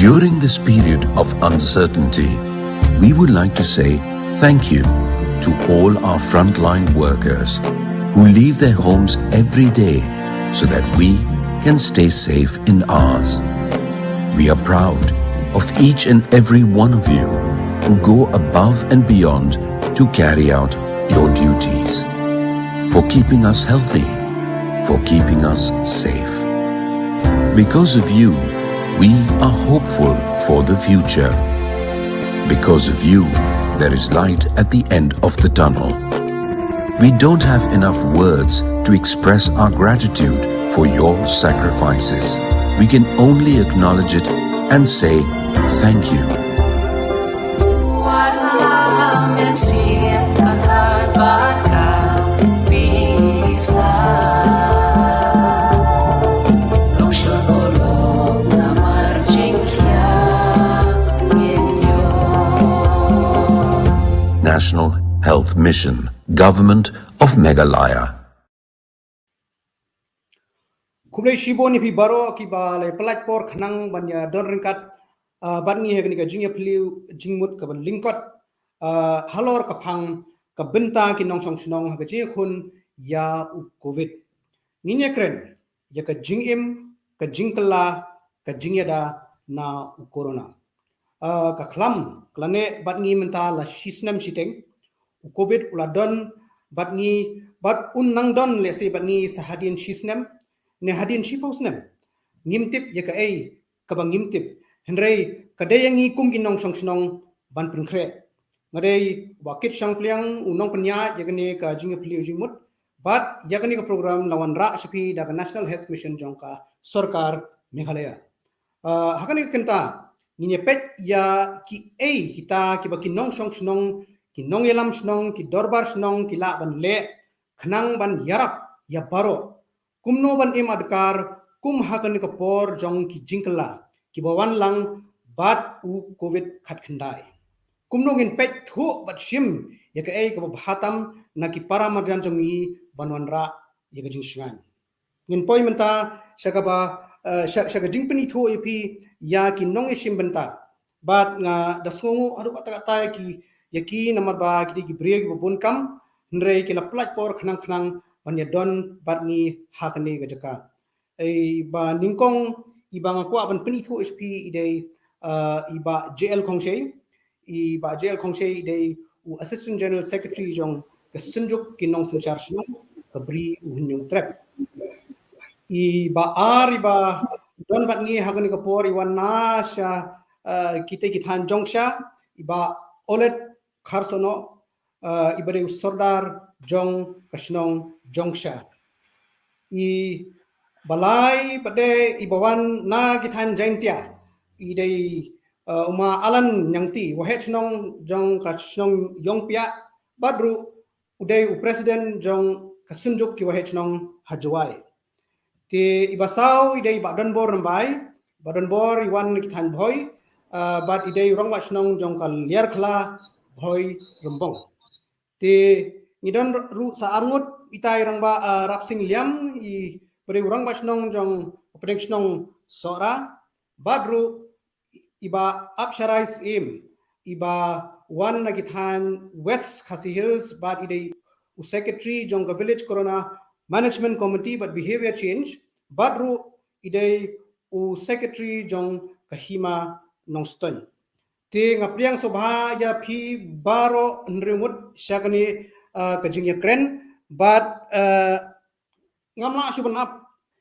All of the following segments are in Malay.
During this period of uncertainty, we would like to say thank you to all our frontline workers who leave their homes every day so that we can stay safe in ours. We are proud of each and every one of you who go above and beyond to carry out your duties, for keeping us healthy, for keeping us safe. Because of you, we are hopeful for the future. Because of you, there is light at the end of the tunnel. We don't have enough words to express our gratitude for your sacrifices. We can only acknowledge it and say thank you. National Health Mission, Government of Meghalaya. Kublai shibo ni pi baro ki ba le pelaj por khnang banya don ringkat ban ni hegni ka jingya pliu jingmut ka ban lingkot halor ka phang ka benta ki nong song snong ha ka ji khun ya u covid ninya kren ya ka jingim ka jingkala ka jingyada na u corona ka khlam klane bat ngi menta la shisnam siteng u covid ula don bat ngi bat un nang don le se bat ngi sahadin shisnam ne hadin shipos nem ngimtip ya ka ei ka bang ngimtip henrei ka de yang kum kin nong song snong ban pun khre ngadei wakit sang pliang unong penya ya ne ka jing pli jingmut bat ya ne ka program lawan ra sipi da National Health Mission jongka sarkar Meghalaya hakani kenta ni pet ya ki ei kita ki ba kin nong song snong ki nong yelam snong ki dorbar snong ki la ban le khnang ban yarap ya baro kumno ban im adkar kum hakan ka por jong ki jingkala ki bawan lang bat u covid khat khandai kumno gin pet thu bat shim ya ka ei ka bhatam na ki para marjan jongi banwan ra ya ka jing shingan ngin poi menta shaka ba shaka jingpani thu ipi ya ki nong shim benta bat nga dasngu adu kata ki ya ki namar ba ki breg bun kam nrei ki la platform khnang khnang banya don bat ni hakane ga jaka ei ba ningkong ibang ako aban pinitho sp idei iba JL Khongsei idei u assistant general secretary jong ka sunjuk kinong sanchar shno ka bri u nyung trap iba don bat ni hakane ka por iwan na sha kite kithan jongsha iba olet kharsono ibare sordar jong kasnong jongsha I balai pade ibawan na kithan jaintia idei uma alan nyangti wahet nong jong kasnong yongpia badru udai u president jong kasunjuk ki wahet nong hajwai ti ibasau idei badan bor nambai badan bor iwan kithan boy bad idei rong wasnong jong kal liar khla boy rombong ti ngidon ru sa arngut itai rangba rapsing liam I bre urang basnong jong operationong sora badru iba apsharais im iba one nagithan west khasi hills bad idei u secretary jong village corona management committee but behavior change badru idei u secretary jong kahima nongston ti ngapriang sobha ya phi baro nremut syakani kajingya kren but ngamla suban up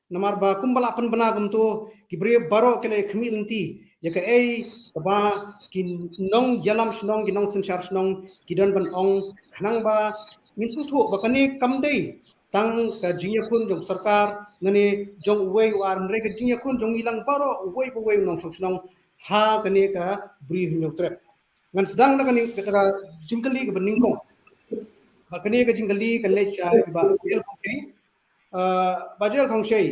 namar ba kumbala pan bana gumto kibre baro kele khmi inti ya ka ei ba kin nong yalam snong ginong sanchar snong kidon ban ong khnang ba min su thu ba kani kamdei tang ka jingya kun jong sarkar ngani jong wei war nre ka jingya kun jong ilang baro wei bo wei nong snong ha kani ka bri hnyutrep ngan sedang na kani ka jingkali ka beningkong bakani ka jingkali ka lech ba el khongshei bajel khongshei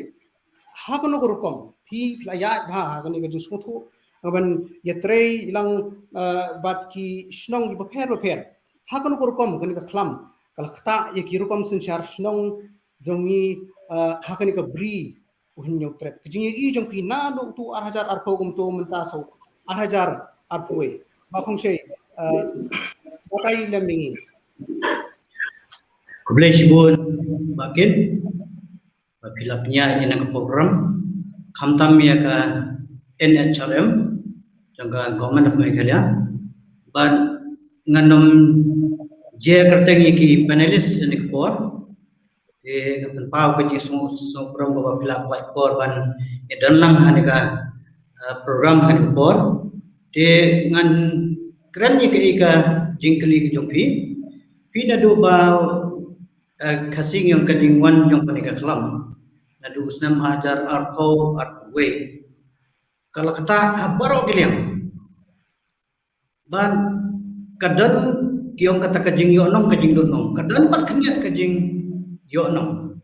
ha kono rukom phi playa bha kani ka jing smuthu aban yetrei ilang bat ki snong gi bapher ha kono rukom kani ka khlam kal khata ye ki rukom sinchar snong jongi hakani ka bri uhin nyutrep jingi I jong pi na no tu 4000 arpo gum to menta so arhajar arpue ba khongshei batai lemingi Kublai sibun bakin pilapnya ini ke program kamtam ya ke NHRM jangka Government of Meghalaya ban nganom je kerteng iki panelis ni kepor kapan pau ke jisu program ko pilap whiteboard ban dan lang hanika program han kepor ngan keren ni ke ika jingkli ke jompi pina do ba kasing yang kedingwan yang panika kelam nadu usnam hajar arpo arwe kalau kata baru giliang ban kadang kiong kata kajing yonong kajing donong kadang pat kanyat kajing yonong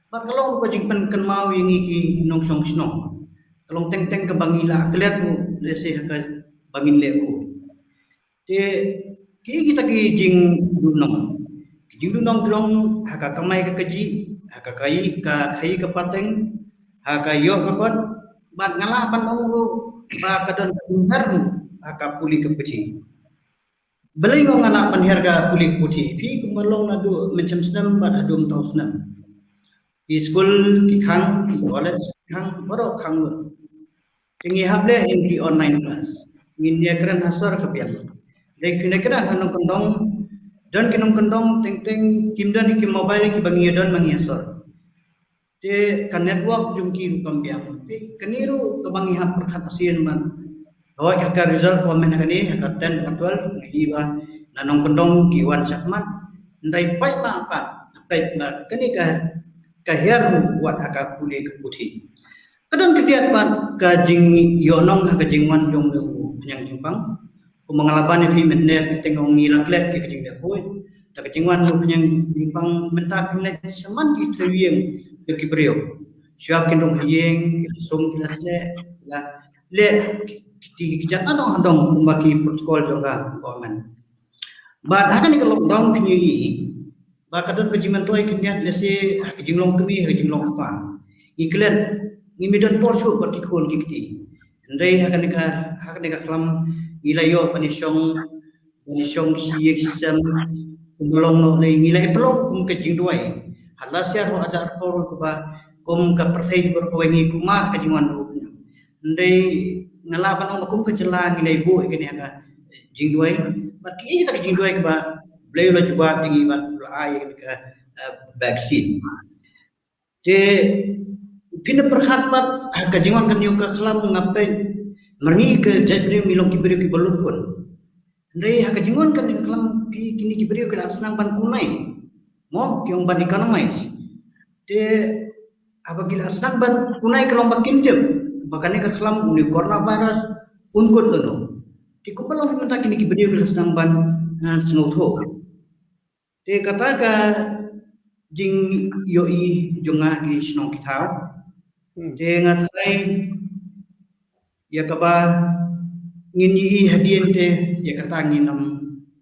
pat kalau kajing pen kan mau yang iki nong song snong kalau teng teng ke bangila keliat bu lese ka bangin leku de kita kajing donong kajing donong kelong haka kamai ke kaji haka kai ke pateng haka yo ka kon bat ngalapan ongru ba kadon dengar haka puli ke peti belai ngong anak panherga puli putih pi kumalong nadu macam senam bat adum tau senam di school ki khang di college khang baru khang lu tingi hable in di online class ngin dia keren hasar ke pian dek fina kena hanong kendong dan kinong kendong teng teng kimdan ki mobile ki bangi don mangi hasar de kan network jungki kambiang de keniru kebangi hap perkatasian ban awak haka result komen kani haka 10 atwal hiba nanong kendong kiwan sakmat ndai pai ma apa pai na kani ka her buat haka puli ke putih kadang kediat ban ka jing yonong haka jingwan jong yang jimpang ku mengalaban fi mennet tengong ngilaklet ke jing de hoi ta jingwan yang jimpang mentak mennet seman di trewing ke brio siap kindong hieng sum kelasle la le kijatan dong kumbaki protokol juga komen. But hakan ni kalau dong pinyi, bakadon kejiman tu ikhniat lesi kejinglong kemi kejinglong apa. Iklan ngimidan porsu partikul kikti. Ndai hakan ni kelam ngilayo panisyong siye kisam kumulong no ngilai pelong kum kejing duai. Halasya ro ajar por kuba kum ka perthai berkuwengi kumar kejingan rupnya. Ndai ngalaban ang makum kecela ngilai bu ikani aka jingduai bat ki kita jingduai ke ba blay la cuba dingi bat ai ke vaksin je pina perkhat bat ka jingon kan yuka kelam ngapai merni ke jadri milong kibri ki balut pun ndai ha ka jingon kan kelam pi kini kibri ke asnang pan kunai mo kyong ban economize de apabila asnang ban kunai kelom bakin jem makanya ke kelam uni coronavirus unkut lono di kumpul minta kini kiberi sedang ban senotho de kata ka jing yoi jonga ki snong kitau de ngatai ya kaba ngini hadien te ya kata nginam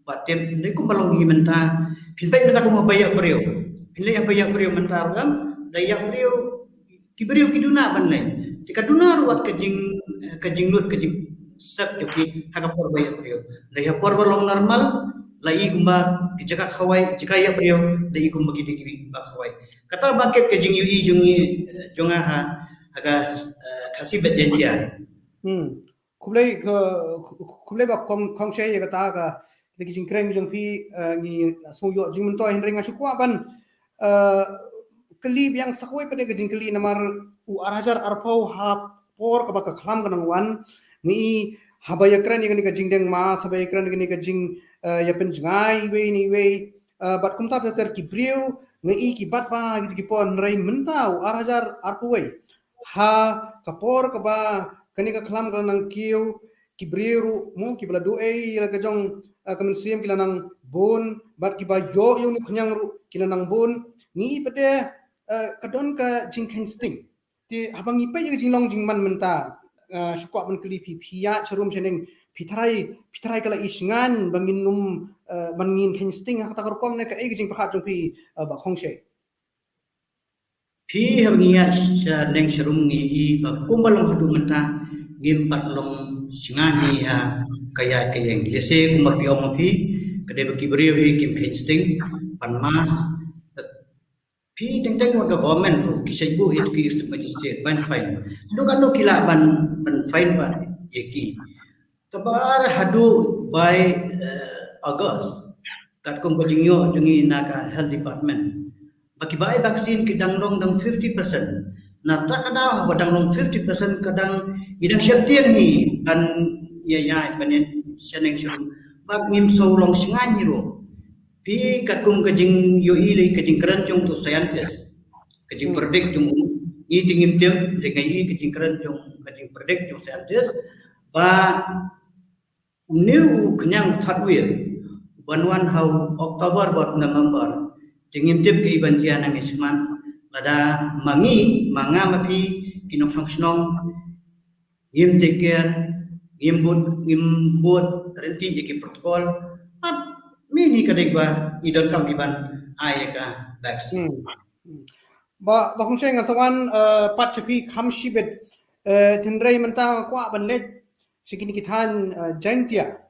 patem de kumpul minta pinpai minta kuma bayak beriu pinai bayak beriu mentar kam dayak beriu kiberi kiduna ban lain jika dunar buat kejing lut kejing sak joki haka por bayar beliau lai por balong normal lai gumba jika khawai jika ya beliau lai gumba gidi ba khawai kata baket kejing yui jungi jonga haka kasih bejentia kublai ba kong shei ya kata ka kejing kreng jong pi ni suyo jing mentoy hendring asukwa ban kelib yang sakoi pada kejing keli namar arhajar arpau hap por kabaka khlam kanang wan ni habaya kran ni kejing deng mas habaya kran ni kejing ya penjngai we bat kumta ter kibriu ni ki bat pa ki pon rai mentau arhajar arpui ha kapor kaba kani ka khlam kanang kiu kibriu mo ki bala doe la kejong kemensiam kila nang bon bat ki ba yo ni khunyang kila nang bon ni pada kadon ka jingken sting ti abang ipai yang jinglong jingman menta syukwa ban keli pia cerum seneng pitrai kala isngan bangin bangin ken sting kata korkom ne ka jing pakhat jong pi ba khongshe pi habngia sa deng cerum ngi ba kumbalong hadu menta ngimpat long singani ha kaya kayeng lese kumapiyo mapi kade baki beriyo kim kinsting panmas pi teng warga government ro kisai bu hit ki magistrate ban fine do kan do kila ban fine ba yeki kabar hadu by August kat kum ko jingyo jungi naga health department baki bai vaksin kidang rong dang 50%. Nah, tak kadang badang rong 50% kadang idang siap tiang hi kan ya banen seneng syum bag ngim so long singan hiro pi kakum kajing yo ile kajing keran jong to scientist kajing predict jong i tingim tiam dengan i kajing keran jong kajing predict jong scientist ba new kenyang thatwir banwan hau Oktober bot November tingim tiam ke ibantian amisman lada mangi manga mapi kinong sangsnong ngim take care ngimbut renti iki protokol at mini kadegba idon kam iban ayaka vaksin ba kung siya nga sawan pat sipi khamshi bet tinray manta kwa banlet sikini kitan jantia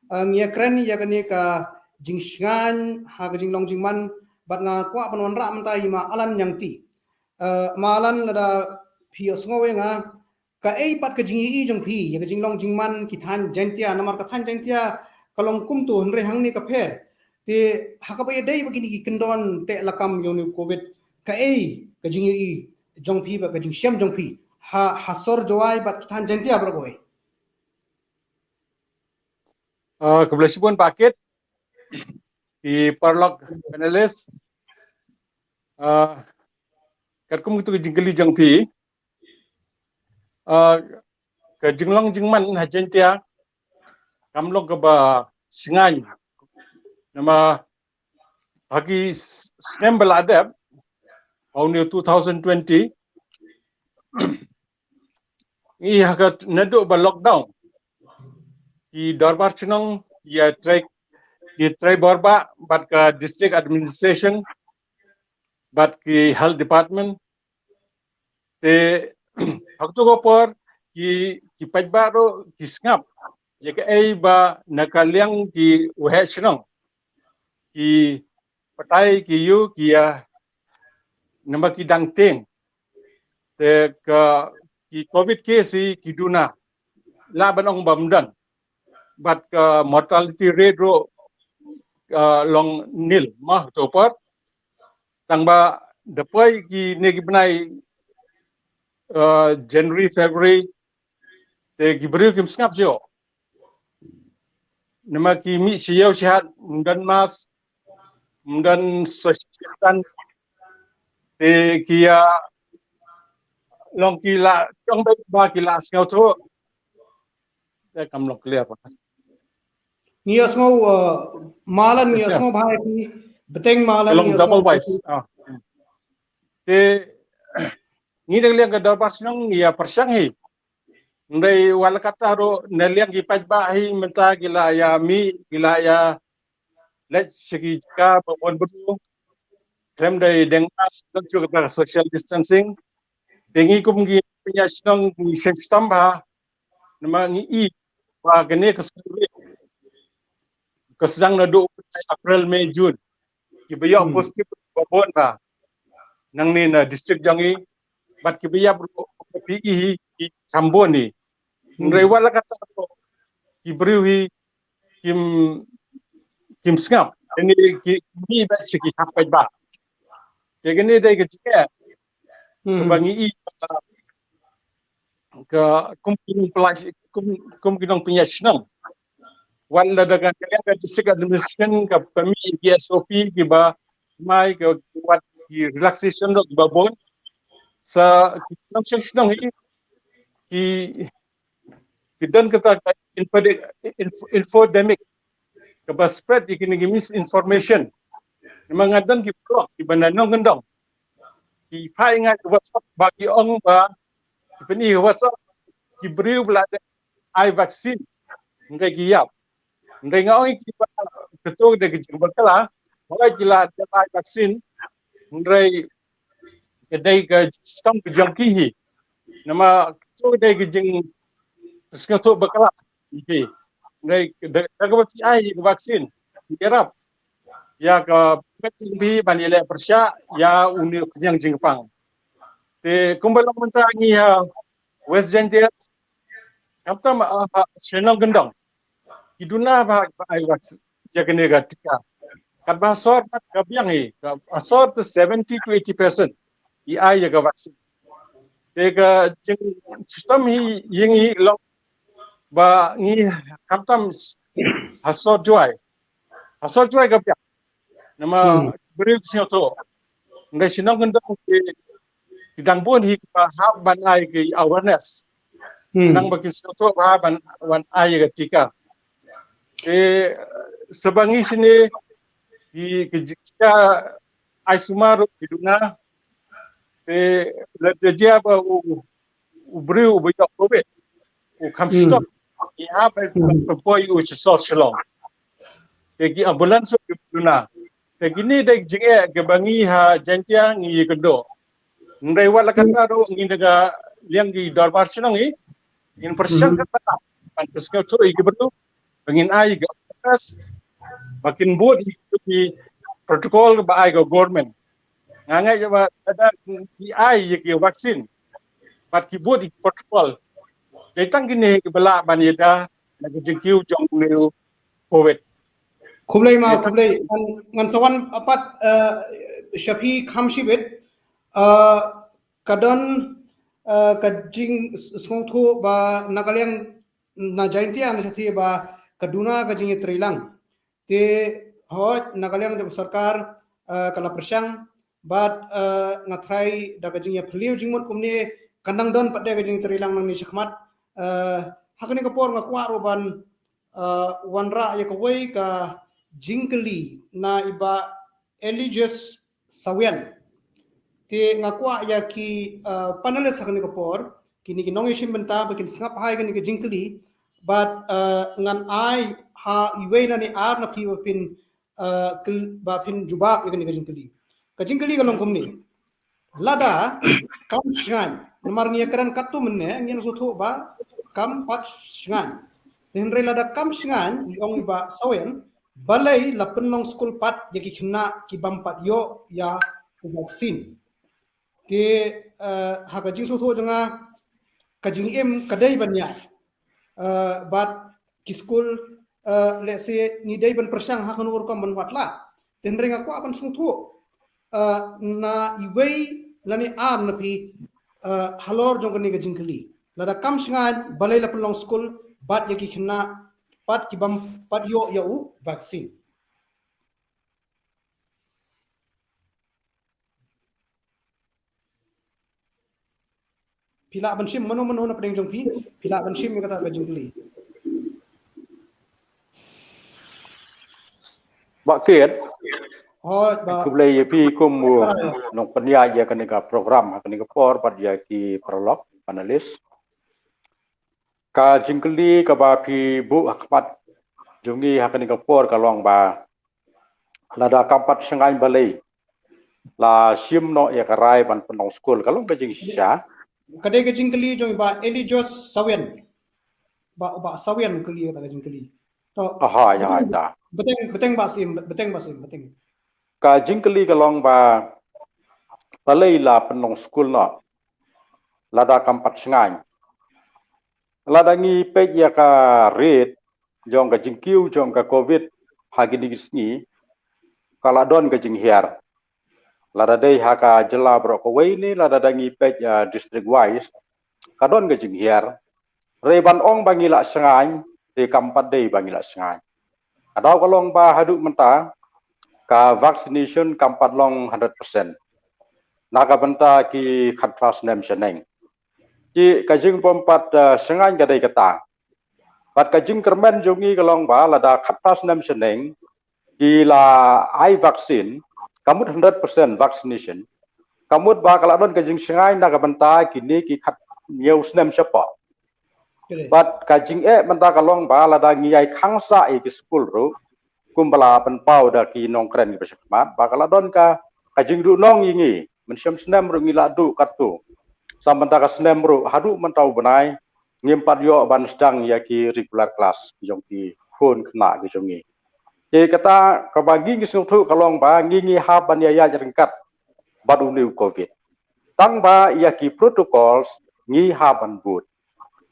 ngia kren ya kani ka jingsngan ha ka jinglong jingman bat nga kwa panwan ra manta ima alan yang ti malan lada phi osngowe nga ka ei pat ka jingi i jong phi ya ka jinglong jingman kitan jantia namar ka than jantia kalong kumtu nre hangni ka pher te hakabay dai begini ki kendon te lakam yoni covid ka ei ka jingi i jong phi ba ka jing syam jong phi ha hasor joai bat kitan jantia bergoy Kebelasipun paket di parlok panelis katkum itu jingkeli jang pi ke jinglong jingman hajentia kamlong ke ba singai nama bagi snem beladab tahun 2020 ini hakat neduk ba lockdown di Darbar Chinong ya try borba but ke district administration but ke health department te haktu gopor ki pajba ro ki skap je ke ai ba nakaliang ki uhe Chinong ki patai ki yu ki ya nama ki dang teng te ke ki covid case ki duna la banong bamdan but mortality rate ro long nil mah topar tangba depai ki negi benai January February te ki beri kim snap sio nama ki mi siau sihat dan mas dan social te ki long kila trong ba kila ngau tu te kam long clear pa ngia sngo malan ngia sngo bhai ki beteng malan long double wise te ni dang ke Darbar Chinong ya persyang hi ndai wala kata ro neliang ki pajba hi menta gila ya mi gila ya let segi ka babon beru krem dai dengas dan juga social distancing tengi kum gi punya Chinong ni system ba nama ngi i ba gene kesedang nado April Mei Jun ki biya positif babon ba nang ni na district jangi bat ki biya PE ki Kambon ni ngai wala kata ki briwi kim skap ini ki mi ba siki hapai ba ke gene dai ke jike bangi i ke kumkin pelas kumkinong punya Chinong wala dagan kaya district administration ka kami ki SOP ki ba mai ke wat ki relaxation do babon sa Chinong ki dan kata infodemic ke ba spread ikini misinformation memang adan ki blog ki bananong gendong ki pai ngat WhatsApp bagi ong ba ki peni WhatsApp ki beriu belada ai vaksin ngai ki yap ngai ngau ki ketua de ki berkala mulai jila ai vaksin ngai kedai ke sistem ke jangkihi nama ketua de ki Sekarang berkelas. Iki. Daga PI vaksin. Kirap. Ya ke PTB banile persya ya uni yang Jepang. Te kumbalang mentangi West Gentia. Kapta Shenong Gendong. Iduna ai vaksin. Jagane gatika. Kat bahasor kat kabiang asor to 70 to 80%. AI jaga vaksin. Te ka sistem hi long ba ngi kaptam hasor juai kabiang. Nama beri sio to. Ngai sinong gendong tidang pun hi hab ban ai ke awareness. Nang bakin sio to ban ai ketika. Sebangi sini di kejika ai sumaru hiduna dia ba ubri ubiyok covid kamstop ia ba poi social tegi ambulans hiduna tegini dek jinge gebangi jantia ngi kedo ndai wala kata ro ngi daga liang di darbar chinongi in persiang kata pantas ke tu iki betu pengin ai ga makin buat itu di protokol ba ai go government ngangai ba ada di ai ke vaksin pat ki buat di protokol datang gini ke bela banida lagi jengkiu jong leu covid kublai ngan sawan apat syafi khamshibet kadon kajing songtho ba nagaliang na jaintia na thati ba kaduna kajing trilang te hot nagaliang de sarkar kala persyang bat ngatrai da kajing ya phliu jingmon kumni kandang don padde kajing trilang nang ni shakmat hakani kapor ngakwa roban wanra ya kawai ka jingkeli na iba eligious sawian te ngakwa ya ki panales hakani kapor kini kinong ishim benta bakin singap hai kani ka jingkeli but ngan ai ha iwei na ni ar na pi pin ba pin jubak kani ka jingkeli kalong kumni lada kam shan nomor ngia keran katu menne ngin suthu ba kam pat shan Henry lada kam shan yong ba sawen balai lapen long school pat yaki khna ki bampat yo ya vaksin te ha ka jing suthu janga kajing em kadai banya but ki school let's say ni dai ban persang ha kanur kam ban watla Henry ngaku apan suthu na iwei lani am na pi halor jong ni kajing kali lada kam shan balai lapen long school bat yaki khna pat ki bam pat yo yau vaksin pila banshim mano na pedeng jong pi pila banshim mi kata kajing kali Bakit ba kublai pi kum nong panya ya kanika program kanika por pada ki prolog panelis ka jingkeli ka ba pi bu akpat jungi hakanika por kalong ba lada kampat sengai balai la sim no ya karai ban penong school kalong ka jing sya kadai kajing kali jong ba eligious sawian ba sawian kali kata kajing kali to aha ya ada beteng basim ka jingkeli kalong ba balai la penong school no lada kampat sengai lada ngi pe ya ka red jong ka jingkiu jong ka covid hagi digisni kala don ka jing hiar lada dei haka jela bro ko weini lada dangi pe ya district wise ka don ka jing hiar reban ong bangila sengai te kampat dei bangila sengai adau kalong ba hadu menta ka vaccination kampat long 100% naga benta ki khatras nem seneng ki kajing pompat sengai gadai kata bat kajing kermen jongi kalong ba lada khatras nem seneng ki la ai vaksin kamut 100% vaccination kamut ba kaladon kajing sengai naga benta kini ki khat news nem sepa bat kajing benta kalong ba lada ngiai khangsa ki school ro kumbala pen pau da ki nongkren ki pesakmat ba kaladon ka kajing du nong yingi mensiam senem ro ngila du katu samanta ka senem ro hadu mentau benai ngimpat yo ban sedang ya ki regular class ki jong ki khun kena ki jong ni je kata ka bagi ki sung thu kalong ba ngi ha ban ya jengkat badu liu covid tang ba ya ki protocols ngi ha ban but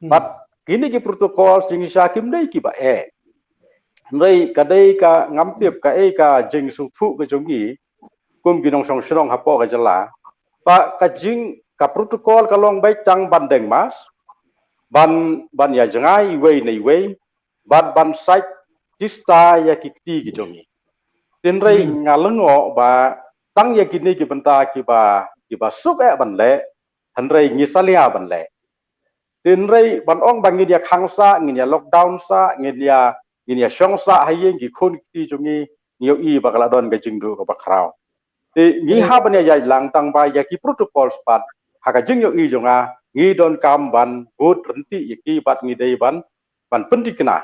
but kini ki protocols jing sakim dei ki ba Nrei kadai ka ngampip ka ka jing sung thu ka jongi kum ginong song song hapo ka jala pa ka jing ka protocol ka long bai chang bandeng mas ban ya jangai wei nei wei ban sai tista ya kikti ki jongi tinrei ngalengo ba tang ya kini ki benta ki ba suk ban le hanrei ngisalia ban le tinrei ban ong bangi dia khangsa ngi ya lockdown sa ngi dia ini syongsa hayeng gi khun ti jungi niu I bakala don ga jingdu ka bakrao ti ngi ha ban ya lang tang ba ya ki protocol spat ha ka jing yo I jonga ngi don kam ban gut renti ki bat ngi dei ban pendi kena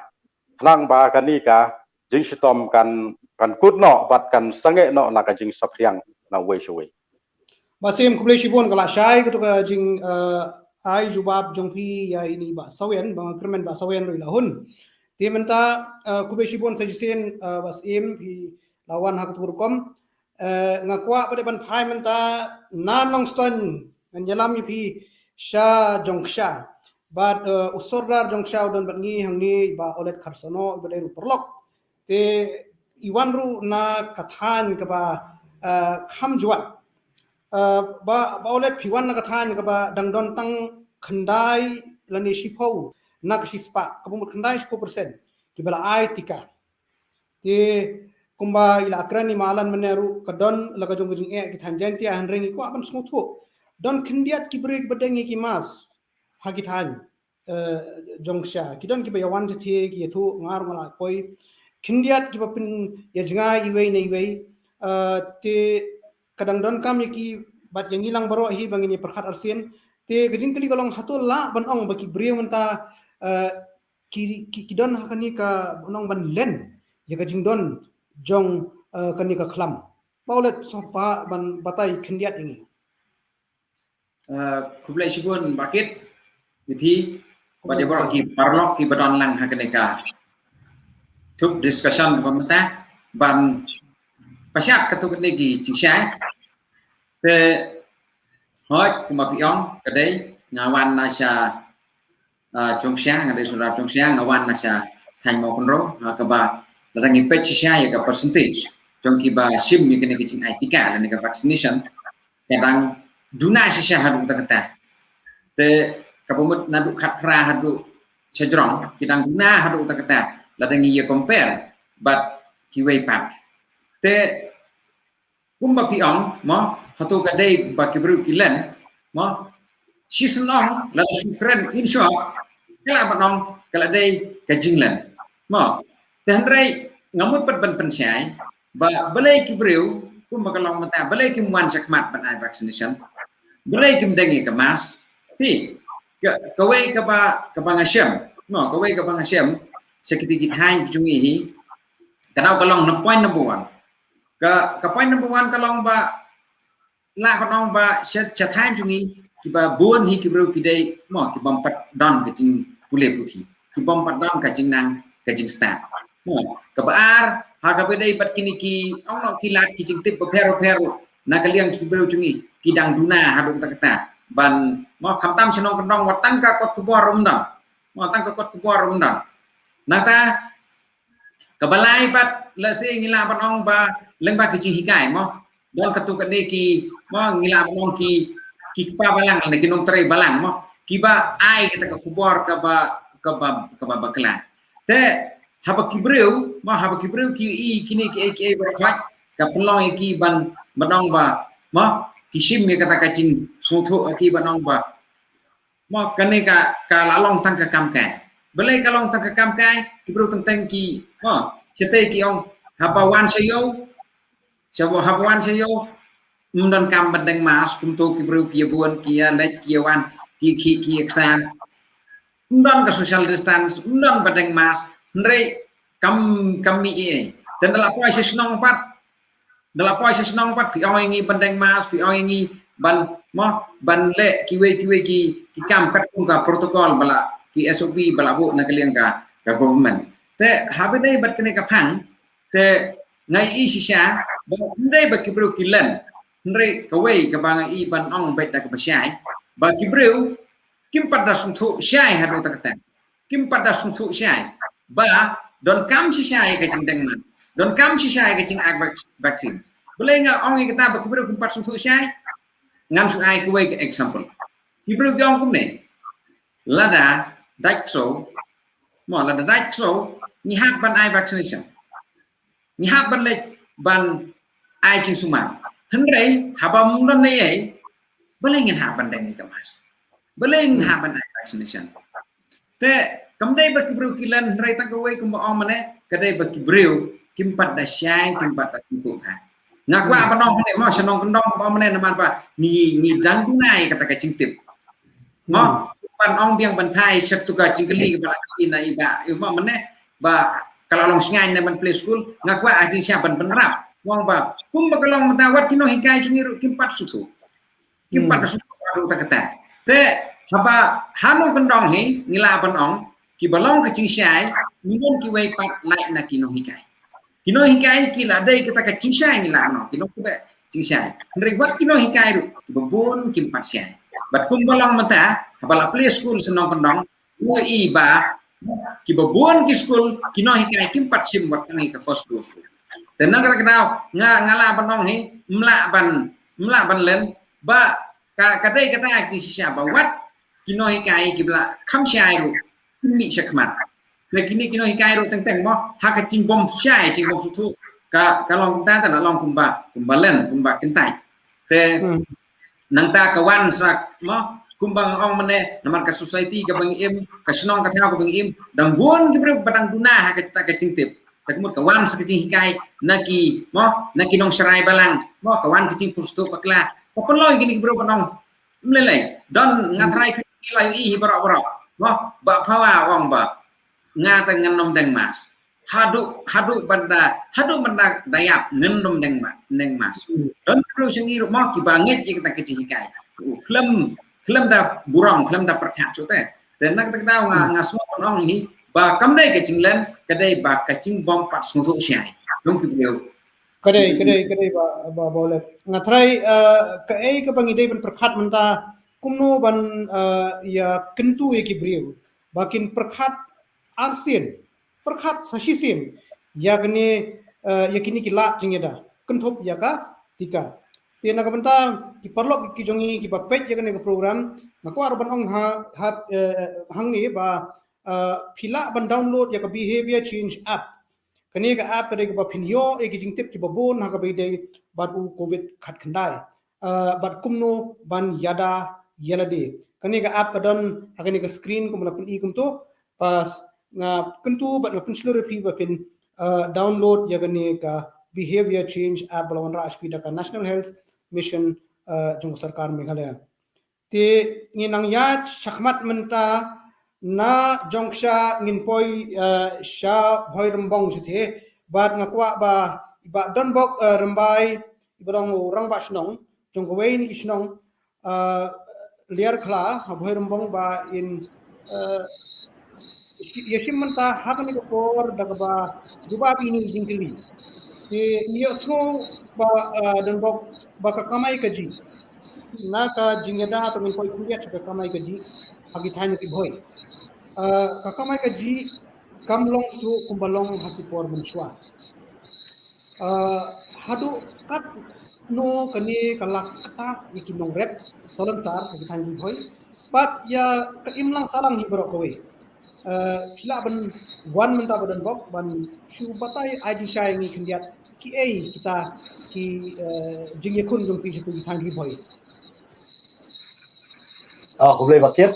lang ba kan ni ka jing sitom kan kut no bat kan sange no na ka jing sapryang na wei shwe Basim kublai shibon kala shai kutu ka jing ai jubab jongpi ya ini ba sawen bang kermen ba sawen roi lahun. Dia minta kublai shibon sajisen basim pi lawan hak turkom ngakwa pada ban pai minta nanong ston nyalam pi sha jongsha bad usordar jongsha don bat ngi hangni ba olet karsono ba deru perlok te iwan ru na kathan ka ba kham juat ba olet piwan na kathan ka ba dangdon tang khandai lani shipau nak sispa kabumur khandai 10% kibala ai tika te kumba ila akrani malan meneru kadon laga jong jing ki thanjanti han rengi ko apan smuthu don khindiat ki break badengi ki mas hagi than jongsha kidon ki bayawan je the ki thu ngar mala koi khindiat ki bapin ya jinga iwei nei wei te kadang don kam ki bat yang hilang baro hi bangini perkhat arsin te gajing kali kalong hatul la ban ong baki bre menta ki don hakani ka bonong ban len ya gajing don jong kani ka khlam paulet sopa ban batai khindiat ini kublai shibun bakit bipi bade baro ki parlok ki badon lang hakani ka tuk discussion pemeta ban pasyat katuk lagi ciksai te hoi kumapiong kadai ngawan nasa Chongxiang ada saudara Chongxiang ngawan nasa Thanh Mo Konro kaba larangi pet sia ya ka percentage jongki ba sim ni kena kicing etika dan ka vaccination kadang duna sia hadu kata te kapumut nadu khat pra hadu sejrong kidang duna hadu kata larangi ya compare but kiwei pat te kumba piong mo hatu kadai ba kibru kilen mo seasonal lalu sukren insya kala banong kala dai kajinglan mo tenrai ngamut pat ban pensiai ba balai kibreu kum bakalong mata balai kim wan sakmat ban ai vaccination balai kim dengi kemas pi kawai ka ba ngasem no kawai ka ba ngasem sekiti hai jungi hi kanau kalong na point number 1 ka point number 1 kalong ba la banong ba set hai jungi kiba buon hi kibreu kidai mo kibam pat don kecing pule putih kibam pat don kecing nang kecing start mo kabar ha ka bedai pat kini ki ono kilat kicing tip pero na kaliang kibreu jungi kidang duna hadu kata ban mo khamtam chenong kendong watang ka kot kubor rumdang mo tang ka kot kubor rumdang nata kabalai pat lase ngila panong ba lengba kecing hikai mo don katukan ni ki mo ngila panong ki pa balang na kinong tray balang mo kiba ai kita ka kubor ka ba bakla te haba kibreu ki I kini ki berkat ka pelong ki ban banong ba mo kisim ni kata kacing suthu ki banong ba mo kane ka lalong tang ka kam kai belai kalong tang ka kam kai kibreu tentang ki mo chete ki ong haba wan sayo haba wan sayo mundon kam badeng mas kumto kibreu kia buan kia lek kia wan ki eksan mundon ka social distance mundon badeng mas ndrei kami e dan dalam poin senong pat pi ingi badeng mas pi ingi ban mo ban le kiwe ki kam kat ka protokol bala ki SOP balabu na kalian ka government te habene bat kene ka phang te ngai i shisha ba ndai ba kibru kilan ndai ka wei ka bang i ban ong bet da ka bashai ba kibru kim pada sungthu syai hadu takatan kim pada sungthu syai ba don kam syai ka jing deng man don kam syai ka jing ag vaccine boleh nga ong i kata ba kibru kim pada sungthu syai ngam su ai ka wei ka example kibru gong kum ne lada daikso mo lada daikso ni hak ban ai vaccination ni hak ban lek ban ai ching suman hendrai haba mungdan ne ai boleh ngin hak ban deng ka mas boleh ngin hak ban ai vaccination te kamdai ba kibru kilan hendrai tak wei kum ong mane kadai ba kibru kimpat da syai kimpat da kuku ha ngakwa apa nong ne mo sanong kendong ba mane naman ba ni dan dunai kata ka cingtip mo pan ong biang ban thai sek tuka cingkeli ba ina iba mo mane ba kalau long singai na man play school ngakwa aji siapan penrap wong ba kum ba kalong matawat kino hikai juniru kimpat sutu kimpat sutu baru takata te haba hanong kendong hi ngila pan ong ki balong ka cing syai mingon ki wei pat like na kino hikai kila dai kita ka cing syai ngila no kino ku ba cing syai ndri wat kino hikai ru bebun kimpat syai bat kum balong mata habala play school senong kendong wo iba ki bebun ki school kino hikai kimpat sim wat tangi ka first dose dan nang kata kenal ngala panong hi mla ban len ba kadai kata cing syai ba wat kino hikai ki bla kham syai ru mi syakmat lakini kino hikai ro teng mo haka cing bom syai cing bom sutu ka long ta long kumbalen kumba kentai te nang ta kawan sak mo kumbang ong mane namar ka society ka bang im ka snong ka thao ka bang im dang bon ki bro badang guna haka ta ka cing tip tak mo kawan sak cing hikai naki nong serai balang mo kawan ka cing pustu pakla popoloy gini bro panong mlelai don ngatrai ki lai i baro mo ba phawa wong ba nga ta nganom deng mas hadu banda dayap nganom deng mas don kru sengi ru mo ki banget je kita kecih hikai klem da burong klem da perkat sote dan nak tak daw nga semua penong hi ba kamdai kecing len kadai ba kecing bom pat suntuk syai dong ki beliau kadai ba boleh ngatrai ka ei ka pangidai ban perkat menta kumno ban ya kentu e ki beliau bakin perkat arsin perkat sasisim yakni yakini kila jingeda kentop yaka tika tiana ka benta ki parlok ki jongi ki bapet yakni ka program mako arban ong hangni ba phila ban download yaka behavior change app kani ka app kade ka pinyo e ki jingtip ki babon ha ka bede bad u covid khat khandai bad kumno ban yada yelade kani ka app kadon hakani ka screen kum lapin i kum to pas nga kentu bat lapin seluruh pi bapin download yakni ka behavior change app balawan ra aspida ka national health mission jong sarkar meghalaya te nginang ya shakmat menta na jongsha nginpoi sha bhoirambong sithe bat ngakwa ba iba donbok rambai ibrang orang ba snong jong kawai ni snong liar khla bhoirambong ba in yashim menta hakani ko por dagba duba bini jingkili te niyo sno ba donbok ba ka kamai kaji na ka jingeda to min koi kuliat ka kamai kaji agi thani ki bhoi ka kamai kaji kamlong su kumbalong hati por menswa hadu kat no kani kalak ta ikinong rep solam sar agi thani bhoi pat ya ka imlang salang hi bro kowe sila ban wan menta badan bok ban shu batai aji shai ngi kindiat ki ei kita ki jingye kun jong pi tu thang gi boy kublai bakir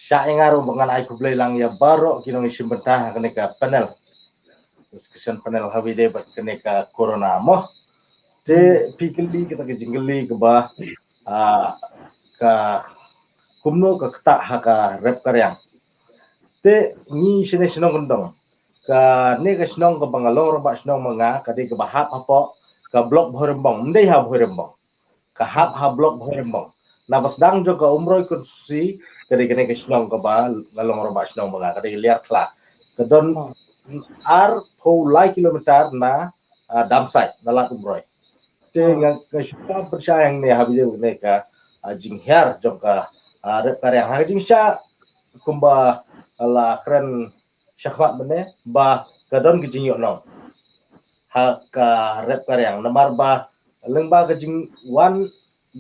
sya ngaru mengenai kublai lang ya baro kinong isim bentah kene ka panel discussion panel habide bat kene ka corona mo te pikeli kita ke jinggeli ke ba ka kumno ka kata haka rep karyang te ni sine sinong kendong ka ne ka sinong ka bangalong ba sinong mga ka de ka bahap apo ka blok bhorembong ndai ha bhorembong ka hap ha blok bhorembong na basdang jo ka umroy kun si kene ke snong ka ba ngalong roba snong ba kade liar kla kedon ar po lai kilometer na damsai na la umroy te nga ka syupa persyang ne habide ne ka jinghyar jong ka rep karya ha jing sha kumba ala kren syahwat bene ba kadon ke jing yo no ha ka rep karya namar ba lengba ke jing wan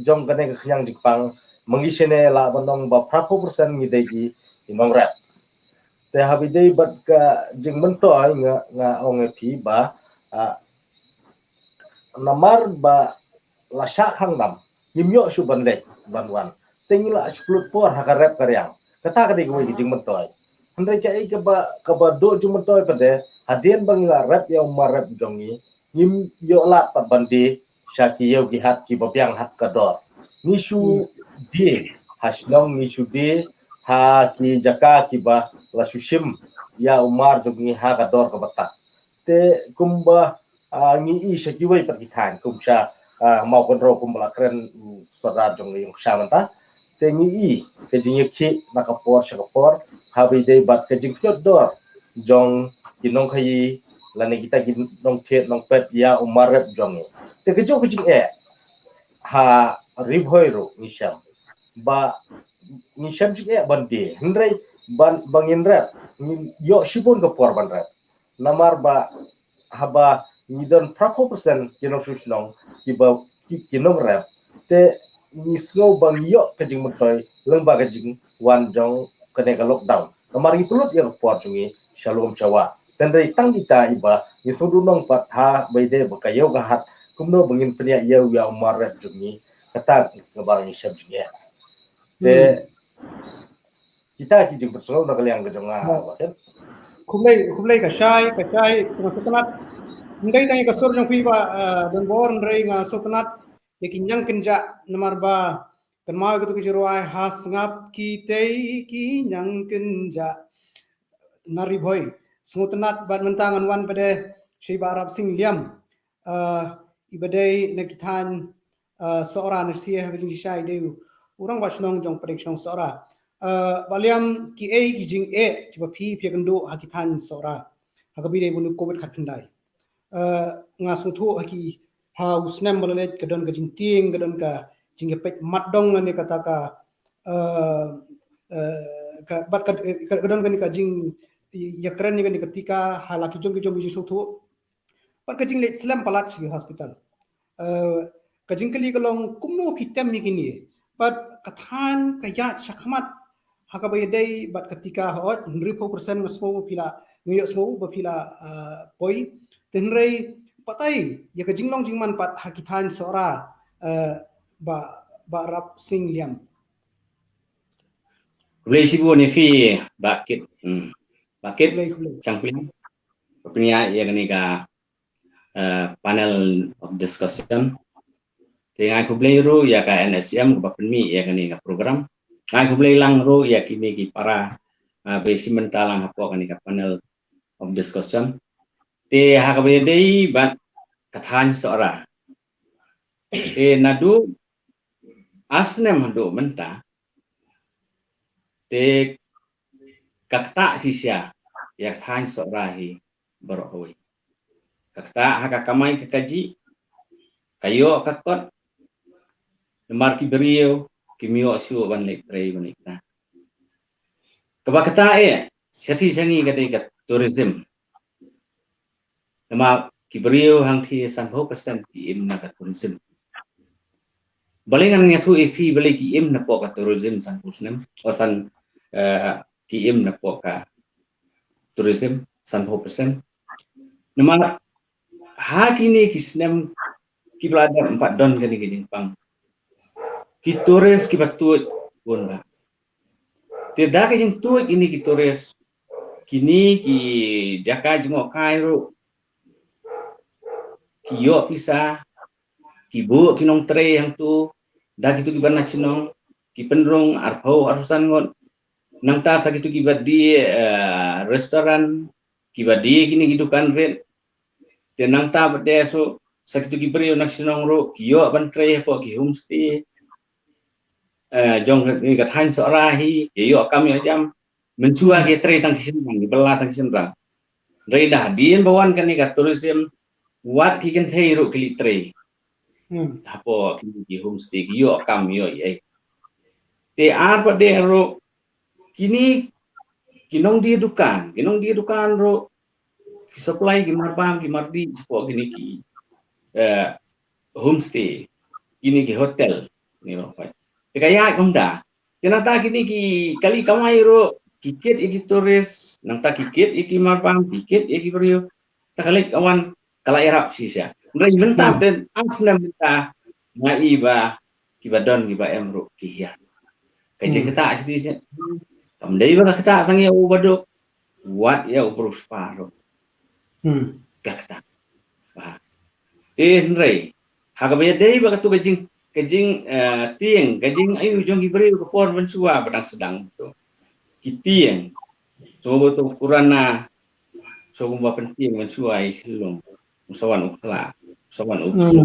jong kene ke khyang dikpang mengisene la banong ba 40% ngidegi inong rep te habide bat ka jing mentoy nga ong pi ba namar ba la sha khang nam yimyo su bande banwan tengila splut por hakarep karyang kata kadi ko jing mentoy handai ka ba do jing mentoy pade hadien bangila rep ya marep jongi yim yo la pa bande syaki yo gi hat ki babyang hat kador nisu di hasnong nisu di ha ki jaka ki ba la sushim ya umar jongi ha kador ka bata te kumba ngi i sekiwai pergitan kumsha mau kontrol kumbala keren saudara jong yung samanta te ngi i ke jing ki nakapor syakapor habi dei bat ke jing dor jong kinong khai lani kita kinong phet nong pet ya umar rep jong te ke jong jing ha ribhoi ro nisham ba nisham jing bandi hendrai bangin rep yo shibon ke por ban rep namar ba haba nidon 40% kinong susnong kiba kinong rep te nisgo bang yo kajing matoy lengba kajing wan jong kene ka lockdown namar itulut yang por jungi shalom chawa dan dari tang kita iba nisudu nong pat ha baide bakayo gahat kumno bangin penya yau ya umar rep jungi kata ngabang isab jungi te kita kijing bersolo nak yang kejonga kumlay ka syai pengasuknat ndai tanya kasur yang piba dan bor ndai nga suknat yakin yang kenja namar ba kan mau gitu kejeruai has ngap kitei ki yang kenja nari boy sungutnat bad mentangan wan pada Syaiba Arab Sing Liam ibadai nakitan seorang nasiah kejing syai deu orang wasnong jong prediction seorang baliam ki kijing coba pi kendo hakitan seorang hakabi dei bunu covid khatndai ngasung thu haki ha usnem balalet kedon ka jingting kedon ka jingepet matdong nani kata ka bat kedon ka jing ya keren ni ketika halaki jong bijing suthu bat ka jing let slam palat si hospital ka jing kali kalong kumno pitem mi kini bat kathan kaya syakmat hakabai dei bat ketika hot 100% ngasmo pila ngayo smo bapila poi tenrei patai ya ke jinglong jingman pat hakitan sora ba Arab Sing Liam Kulai sibu ni fi bakit cangpling penia ya gani ka panel of discussion dengan kulai ru ya ka NSM ka penmi ya gani ka program ngai kulai lang ru ya kini ki para besi mentalang hapo gani ka panel of discussion te hakabe dei bat kathan seorang nadu asnem hadu menta te kakta sisya ya kathan seorang hi beroi kakta hakakamai kekaji kayo kakot lemar ki berio kimio su ban lek trei banikna kabakta seti sani kadai kat tourism nama kiberio hang thi 100% ki im na ka tourism balingan ngathu epi bali ki im na po ka tourism 100% osan ki im na po ka tourism 100% nama ha kini kisnem ki belada 4 don kani ki Jepang ki turis ki batut pun ba tidak ke jing tuik ini ki turis kini ki jaka jengok Kairo kiyo pisa kibu kinong tre yang tu dah gitu kiban nasinong kipendrong arpau arusan ngot nang ta sa gitu kibat di restoran kibat di kini gidukan red dan nang ta bade so sa gitu kibrio nasinong ro kiyo ban tre po ki homestay jong ni kat han seorang hi yo kami jam mensua ke tre tang kisin di belah tang kisin rang rei dah dien bawan kan ni kat tourism wat ki kan thei ro kili tre apo ki homestay yo kami yo ye te apa de ro kini kinong dia dukan ro supply ki marbang ki mardi sepo kini ki homestay kini ki hotel ni ro kaya kunda kenapa kini ki kali kamai ro kikit iki turis nang ta kikit iki marbang kikit iki brio takalik awan kala irap sisa ndai mentap den asna menta maiba kibadon kiba emro kihia kaje kita sidi kamdai ba kita tangi ubadok wat ya ubrus paro kakta ba ndai hagabaya dei ba katu kajing tieng kajing ayu jong ibri ko por mensua badang sedang tu kitieng so betul kurana so gumba penting mensua ilung musawan ukla musawan uksu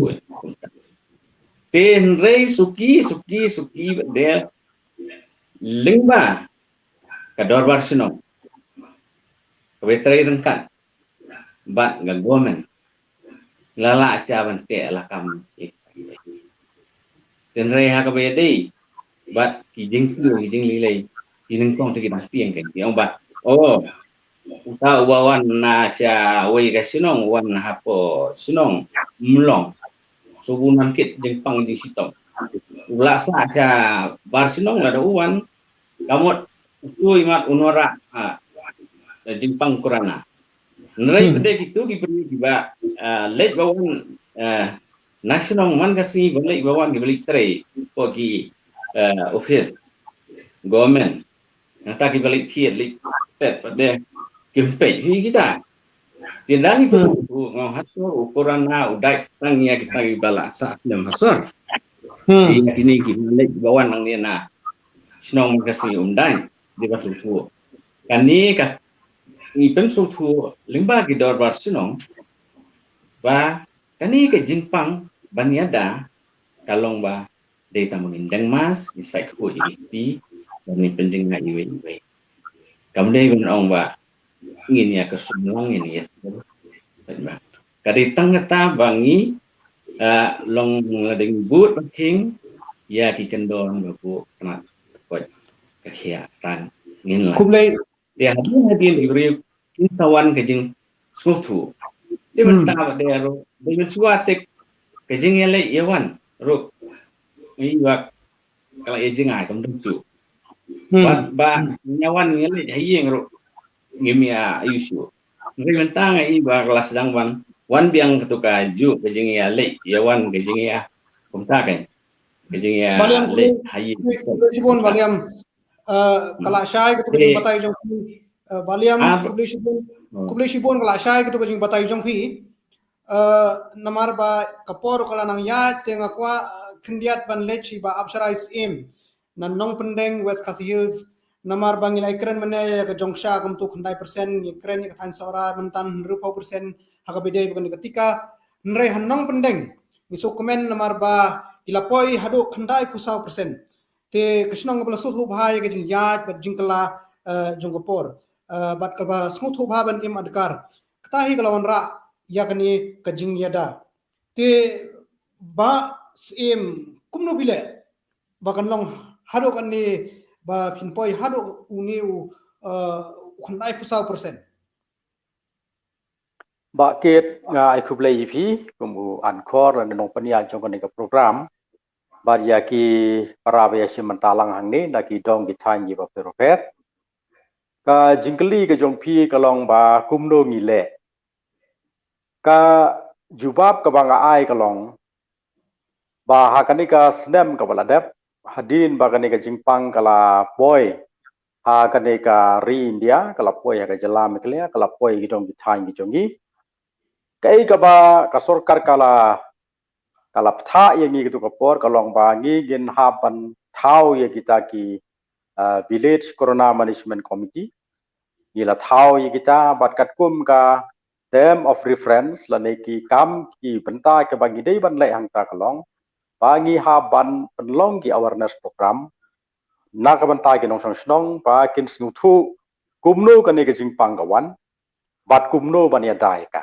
ten rei suki de lingba kador barsino kawetrai rengkat bat gagomen lala siaban te lakam dan reha ka bede bat kijing lilai kineng kong te kita tieng kan yang bat uta ubawan na sia wei ka sinong wan hapo sinong mlong subunan kit jeng pang jeng sitong ula sa sia bar sinong ada uwan kamot utu imat unora jeng pang kurana nrei bede gitu diberi juga late bawan nasional man kasi balik bawan dibalik tre pogi office government yang tak balik tiet lik pet pada kempet kita tindani pun ngahato ukuran na uday tangnya kita bala saat nam hasar ini balik bawan nang ni na sinong kasi umdan di batu tu kani ka ni pensu tu limba gidor bar sinong ba kani ke jingpang baniada kalong ba data mengindang mas isai ko iti dan ni penjing na iwe kamdai ben ong ba ingin ya kesumlang ini ya ba kadi tangata bangi long lading but king ya ki kendon babu kena buat kegiatan ngin lah kublai dia hadin diberi insawan ke jing sutu dia mentah dia ro dia suatek kejing yang lain yawan ro ini wak kalau ejing ai tom tu ba nyawan yang lain hayeng ro ngimia isu ngi mentang ai ba kelas sedang wan biang ketuka ju kejing yang lain yawan kejing ya kumta kan kejing ya lain hayeng sibon baliam kala syai ketuka jing batai jong baliam kublai sibon kala syai ketuka jing batai jong pi namar ba kapor kala nang ya tenga kwa kendiat ban lechi ba Apsara SM nan nong pendeng West Khasi Hills namar bang ilai keren mene ke jongsha kum tu khandai persen ni keren ni kathan sora mentan 20% haka bede bukan ketika nre hanong pendeng ni so komen namar ba ilapoi hadu khandai pusau persen te krishnong bala su bhai ke jing yat bat jingkala jongkapor bat ka ba smut bhaban im adkar katahi kalawan ra yakni kajing yada te ba sim kumno bile bakan long hado kan ni ba pinpoi hado uniu khandai pusau persen ba ket nga ai khublai phi kumu ankor dan nong pania jong ka program ba ya ki parawaya simantalang hang ni na ki dong ki than yi ba perfect ka jingkli ka jong phi kalong ba kumno ngile ka jubab ka banga ai kalong ba hakani ka snem ka baladep hadin ba kani ka jingpang kala boy hakani ka ri India kala boy ka jalam klia kala boy gidong bithain gijongi kai ka ba ka sarkar kala ptha yangi gitu ka por kalong ba ngi gin hapan thau ye kita ki village corona management committee ila thau ye kita bat kat kum ka term of reference la neki kam ki benta ke bagi dei ban lai hang ta kalong bangi ha ban penlong ki awareness program nak bantai ke nong song snong ba kin snu thu kumno kan ni ke jingpang kawan bat kumno ban ya dai ka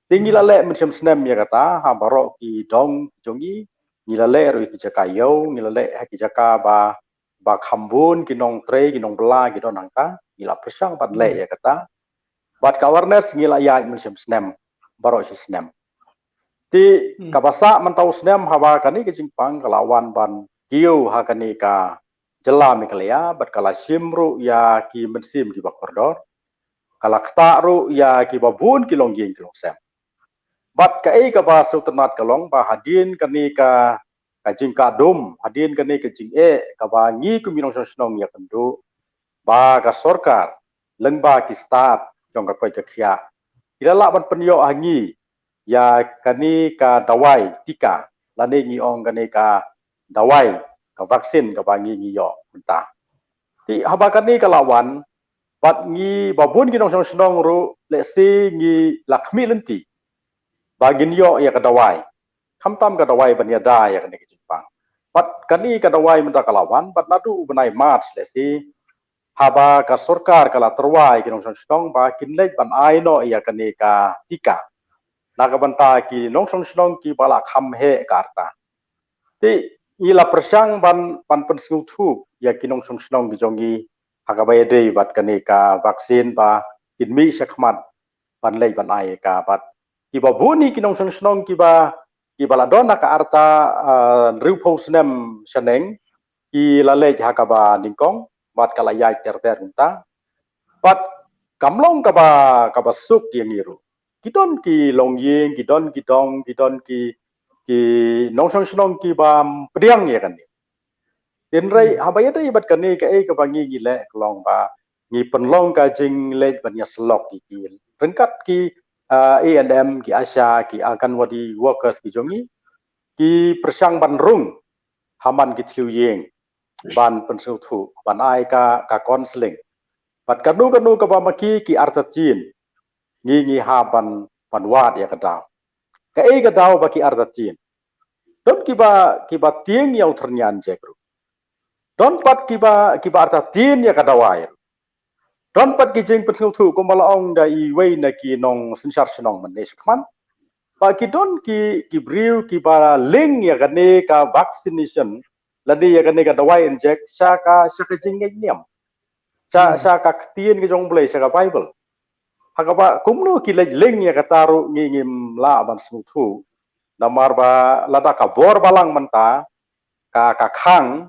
tinggi lale macam snem ya kata ha barok ki dong jongi ngilale ro ki jaka yo ngilale ha ki jaka ba khambun ki nong tre ki nong bela ki don angka ngila persang bat le ya kata bat awareness ngila ya macam snem barok si snem ti kabasa mantau snem hawa kani ke jingpang kalawan ban kiu ha kani ka jela mikalaya bat kala simru ya ki mensim ki bakordor kala kta ru ya ki babun ki longjing ki longsem bat ka ka ba sultanat kalong ba hadin kani ka jing ka dum hadin kani ka jing ka ba ngi ku minong snong ya kendu ba ka sarkar leng ba ki start jong ka koi ka khia ilala ban penyo angi ya kani ka dawai tika lani ngi ong kani ka dawai ka vaksin ka bangi ngi yo mentah ti haba kani ka lawan bat ngi babun ki nong snong ru le si ngi lakmi lenti bagin yo ya ka dawai kamtam ka dawai ban ya da ya kani ki jipang bat kani ka dawai mentah ka lawan bat nadu benai mat le si haba ka sarkar kala terwai ki nong snong ba kinlej ban ai no ya kani ka tika nakabanta ki nong snong ki bala kham he karta ti ila persang ban pensung thu ya kinong snong ki jongi hagabaya dei bat kani ka vaksin ba kinmi sakhmat ban lei ban ai ka bat ki ba buni kinong snong ki bala dona ka arta riu posnem saneng ki la lei hakaba ningkong bat kala yai ter unta bat kamlong ka ba suk yang iru kidon ki longyeng kidon kidong kidon ki nong snong ki ba priang ya kan tin rai habaya dei bat kani ka ka bangi gile klong ba ngi penlong ka jing le ban ya slok ki rengkat ki A&M ki Asha ki akan wadi workers ki jongi ki persang ban rung haman ki tliu yeng ban pensau thu ban ai ka counseling bat kanu ka ba maki ki artatin ngi haban wat ya kadaw ka daw baki ardatin don kiba tieng yang ternyan jekru don pat kiba ardatin ya kadawai don pat ki jeng pensung thu ko malaong da I wei na ki nong sensar senong manes kman ba ki don ki briu ki ba ling ya kane ka vaccination ladi ya kane ka dawai inject sa ka jeng niam sa ka tien ki jong blai sa ka bible hakaba kumno ki leng ya kataru ngingim la ban smutu namar ba lada ka bor balang manta ka khang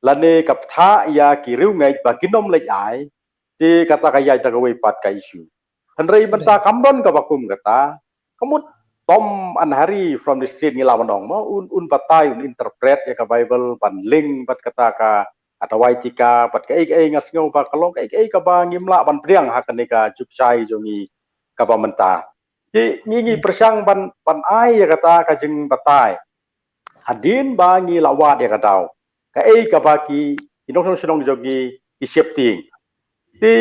lane ka ptha ya ki riu ngai ba kinom lej ai ti kata ka ya ta wei pat ka isu henrei manta kamdon ka bakum kata kamut tom an hari from the street ngila mandong mo un patai un interpret ya ka bible ban ling bat kata ka atawai tika pat ka ngas ngau ba kalong ka ba ngimla ban priang hakanika jupsai jongi ka ba menta ti ngi persang ban ai ya kata ka jeng batai hadin ba ngi lawat ya kadaw ka ba ki inong senong jogi ki septing ti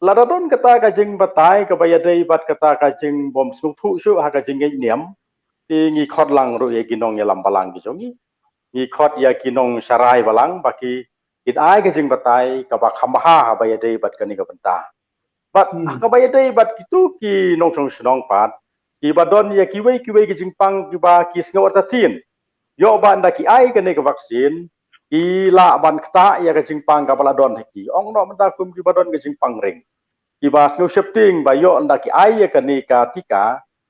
ladadon kata ka jeng batai ka ba yadai bat kata ka jeng bom sung thu su ha ka jeng niam ti ngi khot lang ru ye ginong ya lambalang ki jongi ngi khot ya kinong sarai balang baki it ai ke jing batai ka ba khamha ha ba yadei bat kani ka banta bat ka ba yadei bat kitu ki nong song snong pat ki badon ya ki wei ke jing pang ki ba ki sngo tatin yo ba nda ki ai kani ka vaksin ki la ban kta ya ke jing pang ka bala don ki ong no menta kum ki badon ke jing pang ring ki ba sngo shifting ba yo nda ki ai ya kani ka tika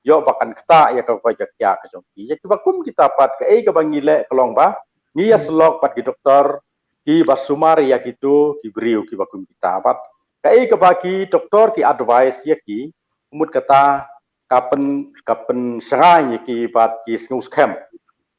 yo bakan kta ya ka ya ka jong ki ya ki ba kum kita pat ka bangile kelong ba ni ya slok pat ki doktor ki basumar ya gitu ki briu ki bakum kita bat ka baki doktor ki advice ya ki umut kata kapen sengai ki bat ki sngus kem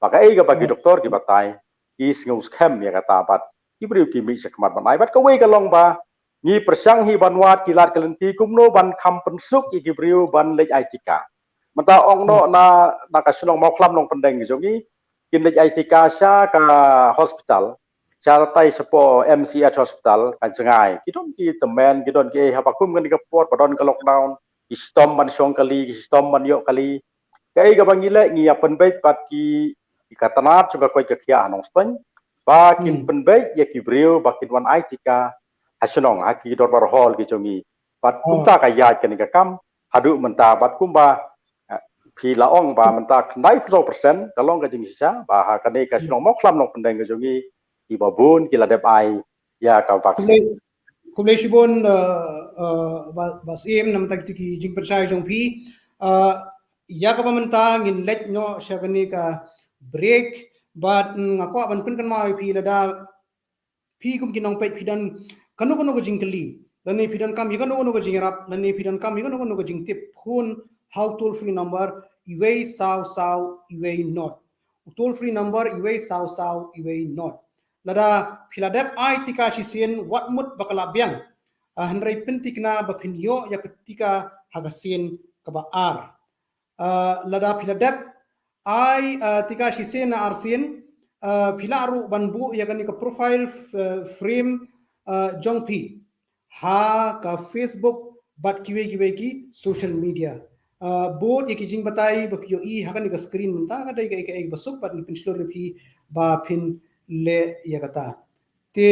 maka ka baki doktor ki batai ki sngus kem ya kata bat ki briu ki mi sekmat banai bat ka wei ka long ba ni persang hi banwat ki lat kelenti kumno ban kham pensuk ki briu ban lej aitika mata ongno na ka sunong mau klam nong pendeng jongi kin lej aitika sya ka hospital Chartai sepo MCH hospital kan cengai kidon ki temen kidon ki hapakum kan dikapot padon ke lockdown istom man syong kali istom man yok kali kai ka bangile ngi apen baik pat ki katanat juga koi kekia anong steng bakin penbaik ya kibriu bakin wan ai tika hasenong haki dorbar hall ki jongi bat kumta ka ya kan ka kam hadu menta bat kumba phi laong ba menta khnai 100% kalong ka jing sisa ba ha ka ne ka senong mok lam nok pendeng ka jongi i babun ki la dep ai ya ka vaksin kumlei shibon basim nam tak tiki jing percaya jong pi ya ka pamenta ngin let no shagani ka break but ngako ban pun kan mai pi lada pi kum kinong pet pidan kanu ko jing kali dan ni pidan kam yikanu ko jing rap dan ni pidan kam yikanu ko jing tip phone how toll free number iway saw iway not toll free number iway saw iway not lada philadep ai tika shisien wat mut bakala biang handrai pentikna bapinyo ya ketika hagasin kaba ar lada philadep ai tika shisien na arsin philaru banbu ya kan ka profile frame jongpi ha ka Facebook bat kiwe ki social media board yaki jing batai bapyo i hakan ka screen menta ka dai ka basuk pat ni pinslor phi ba phin le yagata te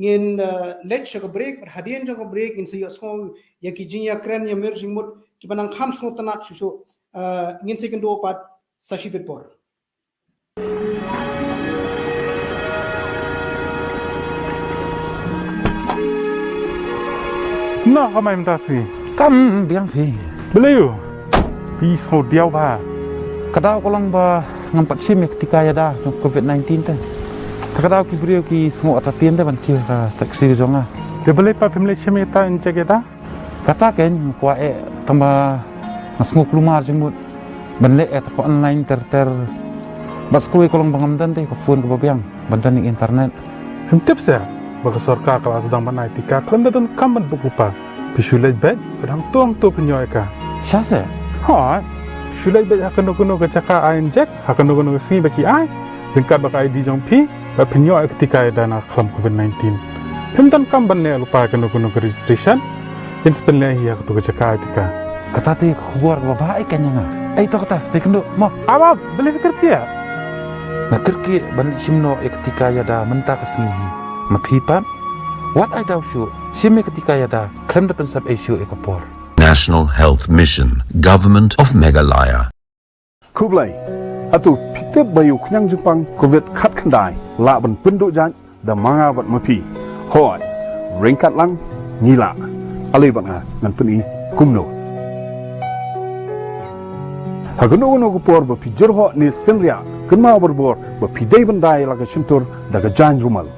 ngin let shaka break but hadian jong break in sayo so yaki jing ya kren ya merging mut ki banang kham so tanat shu ngin second do pat sashi petpor Nah, kamay mtasi. Kam biang phi. Belayu. Pi so diau ba. Kadau kolong ba ngampat sim ketika ya dah COVID-19 tu. Kadau ki brio ki semua atapian tu ban ki taksi jonga. Dia boleh pa pemle chemeta injegeta. Kata ken kwa tambah ngasnguk lumar jemut. Banle ko online ter bas kuwi kolong bangamdan te ko phone ko biang bandan ning internet. Hentip sa. Bagi sorka kalau sedang mana etika, kalau dan kaman berupa, bisulai bed, kadang tuang tu penyoy ka. Syasa? Ha, bisulai bed akan nukuno ke cakap ain jack, akan nukuno ke sini bagi ai, dengkat bagi ID jong pi, bagi penyoy ketika dana kelam COVID-19. Hentan kaman ne lupa akan nukuno ke registration, yang sebenarnya ia ketu ke cakap etika. Kata ti keluar baik kan yang itu kata saya kendo mau awak beli kerja. Nak kerja balik simno ketika ada mentah kesini. Mapipat, what I doubt you, simi ketika yada klaim depan sab issue ekapor. National Health Mission, Government of Meghalaya. Kublai, atu pitep bayu kenyang Jepang COVID kat kendai, la ban penduk jan da manga bat mapi. Hoi, ringkat lang ngila. Ali bat ngan peni kumno. Hagono kupor ba pijur ho ni senria, kenma berbor ba pidai bandai laga cintur daga jan rumal.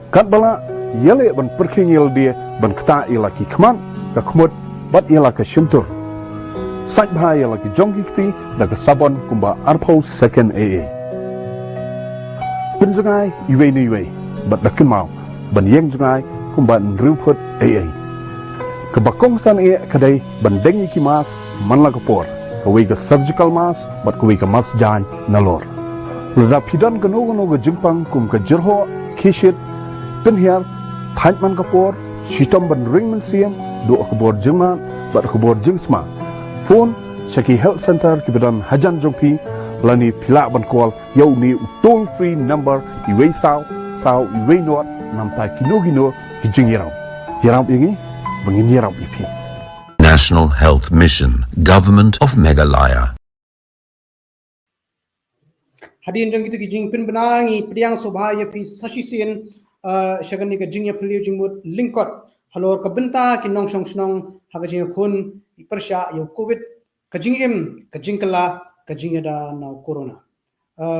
Kat bala yele ban perking yel dia ban kata ila ki kman ka kmut bat ila ka shuntur saj bha ila ki jongki kti da ka sabon kumba arpo second AA penjangai iwe ni iwe bat da kemau ban yeng jangai kumba nruput AA ka bakong san e kadai ban dengi ki mas man la ka por ka we ka surgical mask bat ka we ka mas jan nalor lada pidan ka no ga jimpang kum ka jirho kishit penhiar thajman kapor shitom ban ring man siam do akbor jingman bat akbor jingsma phone chaki health center ki badan hajan jongpi lani pila ban call yau ni toll free number iway saw iway not nam ta kino ki jingiram ini bangin yaram ipi National Health Mission, Government of Meghalaya. Hadian jong gitu ki jing pin benangi pediang sobhaya pi sashisin shagani ka jingya piliu jingmut linkot halor ka benta ki nong song snong haga jing khun iparsha yo covid ka jing im ka jing kala ka jing da na corona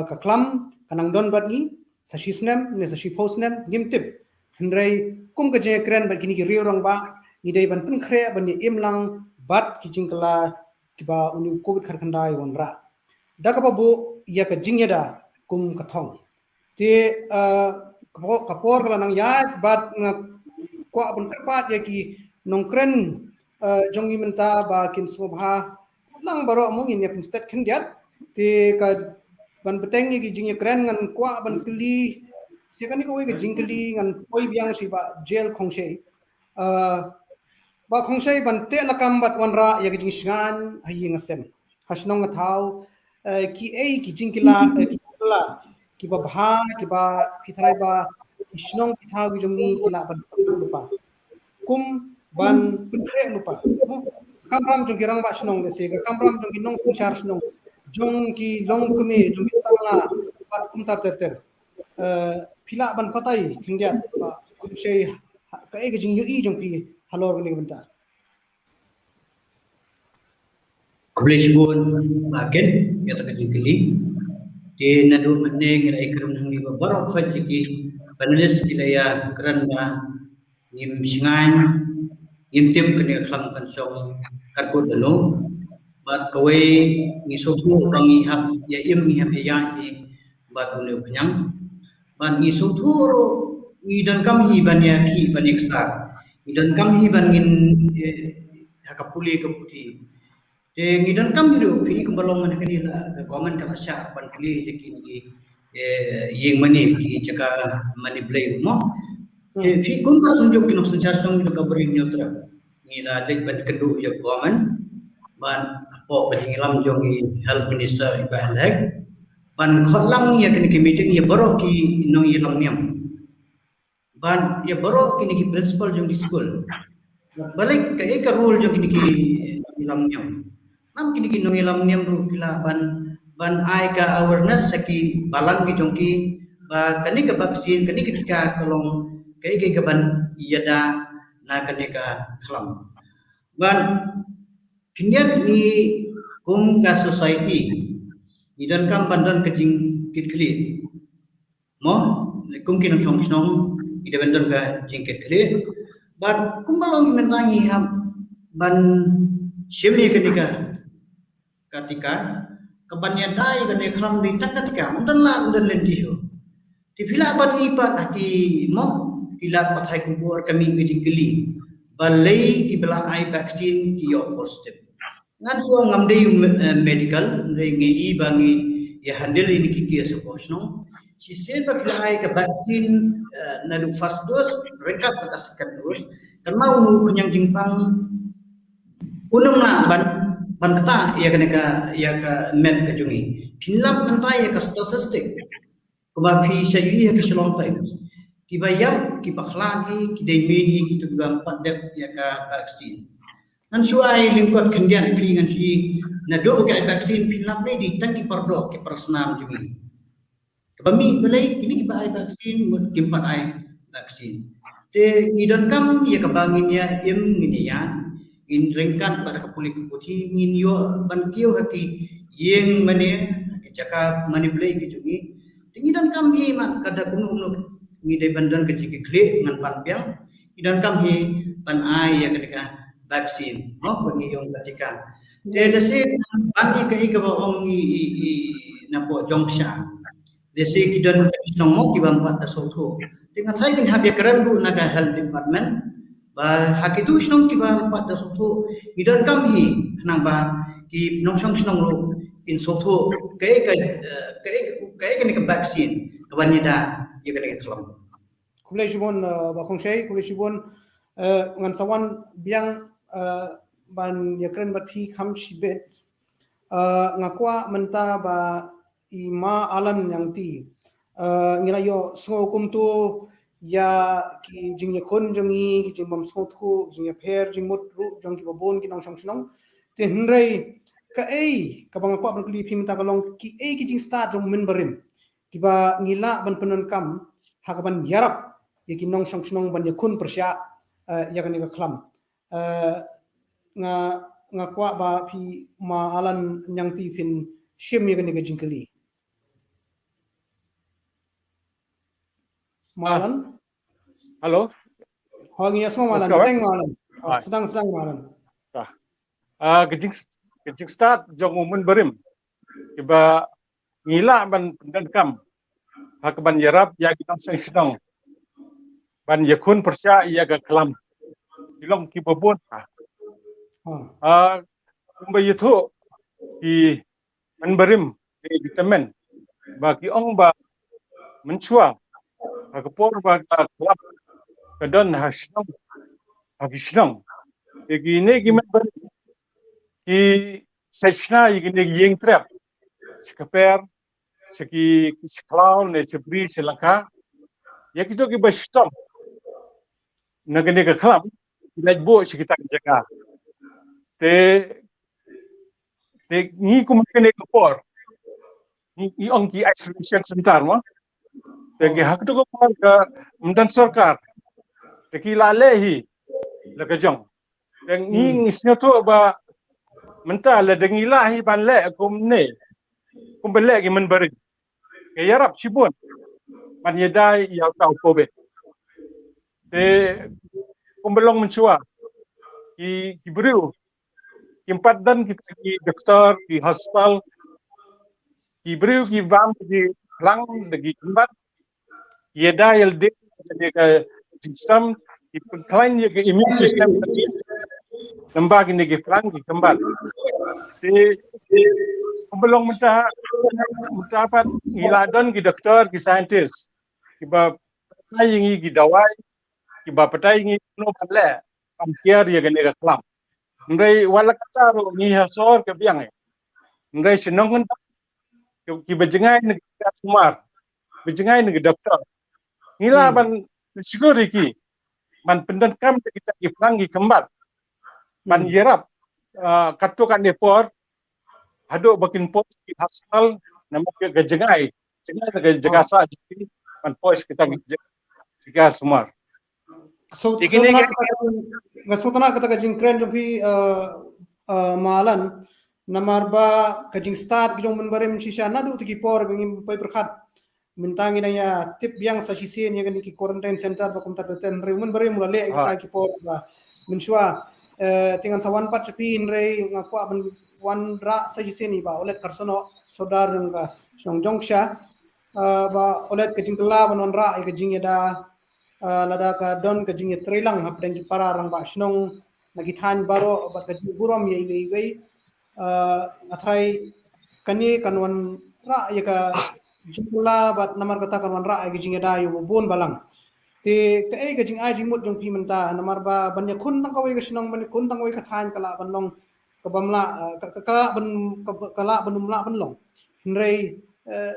ka klam kanang don badni sashi snem ne sashi postnem gimtip hendrai kum ka jing kren bad kini ki riorong ba ni dai ban pun khre ban ni im lang bat ki jing kala ki ba uni covid kharkhandai wonra da ka bu ya ka jing da kum ka thong te kapor kala nang ya bat kwa bun kerpat ya ki nongkren jongi menta ba kin sobha lang baro mungin ya pinstat khendiat te ka ban beteng ki jing kren ngan kwa ban kli sekani ko we jing kli ngan poi biang si ba jail khongshe ba khongshe ban te lakam bat wanra ya ki jing sngan hayi ngasem hasnong thau ki jing kila kiba bha kiba pitharai ba isnong pitha gu jongi kila ban lupa kum ban punre lupa kamram jong girang ba snong de se kamram jong ginong sungchar snong jong ki long kume jong sangla ba kum tar ter pila ban patai khingya ba kum sei ka e jing yu i jong pi halor ni bentar Kulisbun makin ya tak jingkeli di nadu meneng ila ikram nang ni babarok khaj lagi panelis kilaya kerana ngim singan ngim tim kene khlam kan song karko dalo bat kawe ngi sotu bangi hab ya im ngi hab ya ni bat ule kenyang bat ngi sotu ngi dan kam hi ban ya ki ban iksar ngi dan kam hi ban ngin hakapuli kaputi ngidan kam hidu fi kumbalong man kani la government kala sya ban kuli yakin gi yeng mani ki jaka mani blay mo fi kum ka sunjuk kinong sunjar song du kabri nyotra ngila lek ban kedu ya government ban po pengilam jong health minister iba elek ban kholang ya kini ki meeting ya baro ki nong ilam niam ban ya baro kini ki principal jong di school balik ka rule jong kini ki ilam niam nam kini kinong ilam niam ru kila ban ai ka awareness saki balang ki jongki ba kani ka vaksin kani ketika kolong kai ka ban yada na kani ka khlam ban kinyat ni kum ka society idan kam bandan kejing kitkli mo kum kinam song snong ida bandan ka jingkit kli ban kum kolong menangi ham ban shimni ketika ketika kebanyakan dai kene khlam di tan ketika undan la undan lentiho ti phila ban ni pat aki mo pilat pathai kubur kami ngejingkeli balai ki bela ai vaksin ki yo positif ngan so ngamde medical ngi bangi ya handle ini ki ki seposno si se ba phila ai ka vaksin na du first dose rekat ka second dose kan mau kunyang jingpang unum na ban kata ya ka med ka jungi pinlam menta ya ka statistic kuba phi shayi ya ka shalom times ki bayam ki bakhlani ki daimini ki tu gam padet ya ka vaksin nan suai lingkot kendian phi ngan si na do ka vaksin pinlam ni di tan ki pardo ki persnam jungi kami belai kini ki bai vaksin mut kimpat ai vaksin te ngidon kam ya ka bangin ya im ngidian in ringkan pada kapuli keputi ngin yo ban kio hati yeng mane jaka manipulate kijungi tingidan kami mat kada kunu ngide bandan kecik klik ngan panpiang idan kami ban ai ya ketika vaksin no bagi yong ketika dese ban ke ke om napo jongsha dese kidan nong ki ban pat soto dengan saya bin habya keran bu naga health department ba hakitu snong ki ba pat da soto idan kam hi nang ba ki nong song snong ro in soto kai ni ka vaksin ka banida ye ka ni khlam kulai jibon ba khong shei kulai jibon ngan sawan biang ban yakren bat phi kham shibet ngakwa menta ba ima alan yang ti ngira yo so kum tu ya ki jing ya kon jongi ki jing bam so thu jing ya pher jing mut ru jong ki babon ki nong song snong te hnrei ka ei ka bang kwa ban kli phim ta kalong ki ei ki jing start jong min barim ki ba ngila ban penon kam ha ka ban yarap ye ki nong song snong ban ya kun persya ya ka ni ka khlam nga kwa ba phi ma alan nyang ti phin shim ye ka ni ka jing kli malan halo hogi ya semua malan teng malan sedang malan kejing start jong umun berim iba ngila ban pendekam hak ban yarap ya kita senang ban yakun persya ya ga kelam ilong ki bobon umba itu ki man berim di vitamin bagi ong ba mencuang Kapor baga kelap kadon hasnong hagisnong igine gimen ki sechna igine yeng trap skaper segi clown ne sebri selaka ya kita ki bestom nagane ka klam ilaj bo sekitar jaga te ni ko makane ka por ni ong ki isolation center mo te ki hak to ko por ka mdan sarkar te ki lale hi la ka jong te ni ngisnya to ba menta la dengi lahi ban le kum ne kum bele ki men bari ke yarap sibun man yedai ya tau pobe te kum belong mencua ki beriu ki empat dan kita ki doktor ki hospital ki beriu ki bam ki lang degi kembat yeda yelde jadi ke sistem ki klain ye ke immune system tadi nembak ini ki lang ki kembat te belum mendapat iladon ki doktor ki scientist ki ba patai ki dawai ki ba patai no palle am kiar ye ke ne klam ngai wala kata ro ni hasor ke biang ngai senong ki bejengai ni sumar bejengai ni doktor ngila ban security man pendan kam kita ki frangi kembat man yerap katukan depor hado bakin pos ki hasal nama ke gejengai jengai ke jegasa jadi man pos kita jega sumar So tana kata kajing kren jong pi malan namar ba kajing start jong men bare mensisha na du tiki por ngim pai berkat mentangi na ya tip yang sa sisin ya kan ki quarantine center ba kumta ten re men bare mulale kita ki por ba mensua tingan sawan pat pi re ngakwa ben wan ra sa sisin ba olet karsono sodar nga song jongsha ba olet kajing kala ban wan ra kajing ya lada ka don ka jing trelang hap deng para rang ba snong nagithan baro ba ka jing burom ye ye athrai kani kanwan ra ya ka jingla ba namar kata kanwan ra ya jing da yu bon balang te ka ka jing ai jing mot jong pi menta namar ba ban ya kun tang ka we ka snong ban kun tang we ka than kala ban long ka bamla ka ban kala ban umla ban long nrei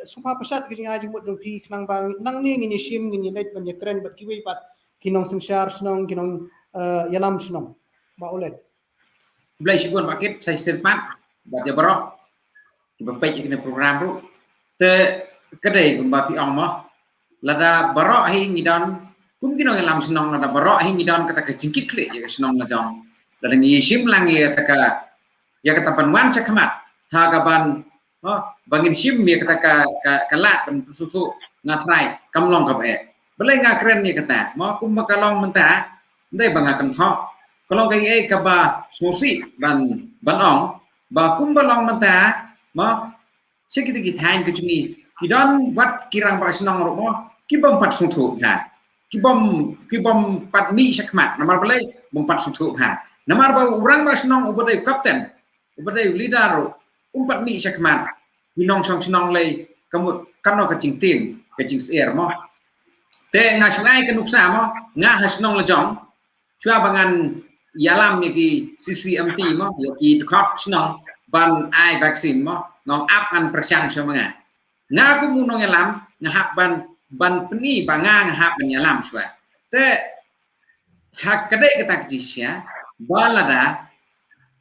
supa pasat kini aji mot jong pi nang bang nang ni ngini sim ngini net ban kren bat kiwi pat kinong sengshar snong kinong yalam snong ba olet Blai sibun pakit saya sempat bat ya barok ba pej kene program ru te kedai gumba pi ong mo lada barok hi ngidon kum kinong yalam snong lada barok hi ngidon kata ka jingkit kle ya snong na jong lada ngi sim lang ya kata panwan sakmat ha ga ban bangin sim ya kata kala pen susu ngatrai kamlong ka be belai nga keren ni kata mo kum bakalong menta ndai banga kan tho kalong kai ka ba susi ban ong ba kum balong menta mo sikiti ki thain ka chumi kidon wat kirang ba snong ro mo kibam pat sutu ha kibam pat ni sakmat namar belai bom pat sutu ha namar ba urang ba snong ubadai kapten ubadai leader ro umpat mi sakman minong song sinong lay kamut kano ka ting ka jing air mo te nga sungai ka nuksa mo nga hasnong la jong chua bangan yalam ni ki CCMT mo ya ki khot sinong ban ai vaccine mo ngong ap an persang so mga nga ku munong yalam nga hap ban peni banga nga hap ban yalam chua te hak kade kata kisya balada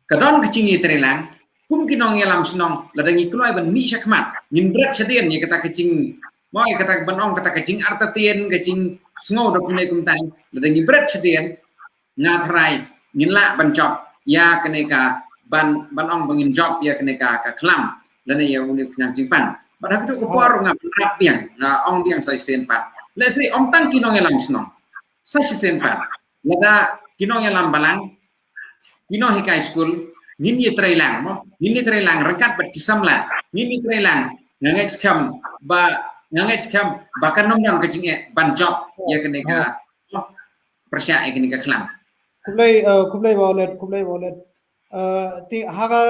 kadon kecing trelang kum kinong yalam sinong ladangi kloi ban mi sakmat nin bret sadien ye kata kecing moi kata banong kata kecing artatien kecing sngo dok ne kum tai ladangi bret sadien ngathrai nin la ban job ya keneka ban ong bangin job ya keneka ka klam lane ya uni knyang jingpan pada itu ko por ngap rap yang ong biang sai sen pat le si ong tang kinong yalam sinong sai sen pat laga kinong yalam balang kinong hikai school nini trailang mo nini trailang rekat bat kisamla nini trailang ngangai skam bahkan nomor kecing ban job ya keneka persya keneka klam kublai wallet ti haga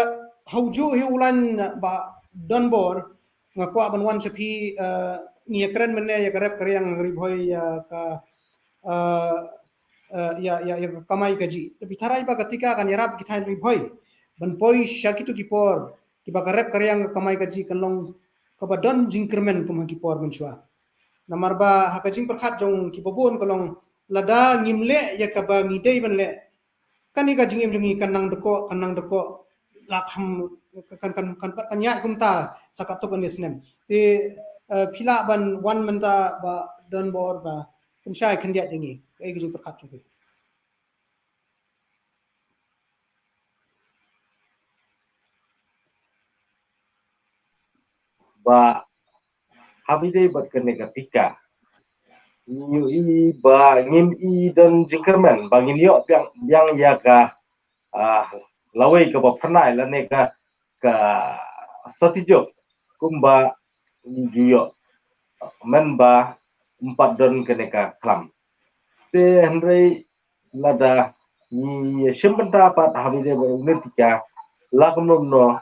hauju hi ulan ba donbor ngakwa ban wan sapi ngi keren menne ya karep karyang riboy ya ka ya kamai gaji tapi tarai ba ketika kan yarap kita riboy ban poi syakitu kipor ki bakarep karyang kamai gaji kanlong kabadon jingkermen kumagi por menshwa namar ba hakajing perkhat jong kipobon kolong lada ngimle ya kaba ngidei ban le kani ka jingim jongi kanang deko lakham kan ya kumta sakato kan isnem te phila ban wan menta ba don bor ba kunshai khandia dingi ai gijing perkhat jong ba habide bat kene ketika yu i ba ngim i dan jingkermen ba ngim yo yang ya ka lawai ka ba pernai la ne ka satijo kumba giyo men ba 4 don kene ka klam te hendrai lada ni shembenta pat habide ba unetika la kumno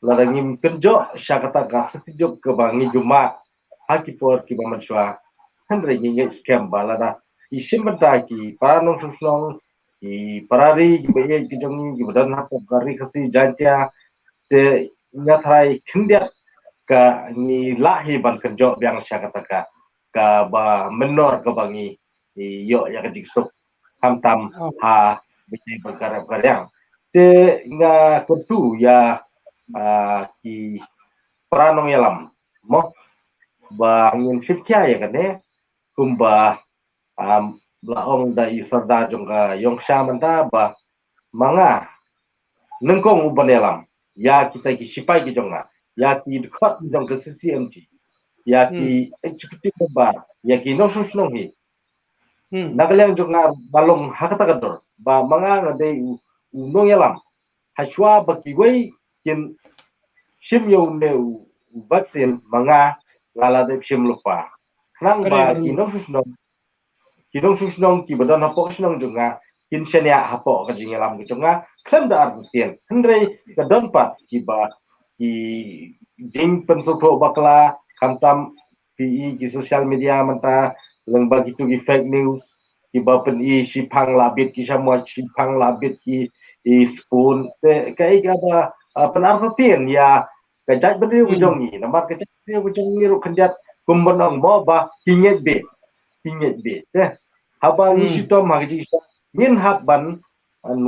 lada ngim kerjo syakata ka satijo ke bangi juma haki por ki ba manswa hendrai ni scam ba lada i shembenta ki paranong susong ki parari ki be ki jong ki badan hap gari khasi jantia te nyathai khindia ka ni lahi ban kerjo biang syakata ka ba menor ke bangi yo ya ka diksuk hamtam ha bisi perkara yang te nga kutu ya ki pranong yalam mo ba ngin sitya ya kane kumba laong da isarda jongka yongsha manta ba manga nengkong uban yalam ya kita ki sipai ki jonga ya ki dekat jong ke CCMT ya ki executive bar ya ki nosus nonghi nagalang jonga balong hakata kador ba manga ngade unong yalam haswa ba ki wei kin sim yo ne vaksin manga lala de sim lupa nang ba ki nosus nong ki badan hapok nong jonga kin senya hapok ka jingalam ki jonga klem da artien hendrei ka donpat ki ba ki ding pensoto bakla kantam PE ki social media menta leng bagi tu ki fake news ki ba pen i sipang labit ki semua sipang labit ki i spoon te kai ka ba penartien ya kajat berdiri ujongi nampak kajat berdiri ujongi ru kenjat kumbonong mo ba hinget be te haba ni sitom hagi min hab ban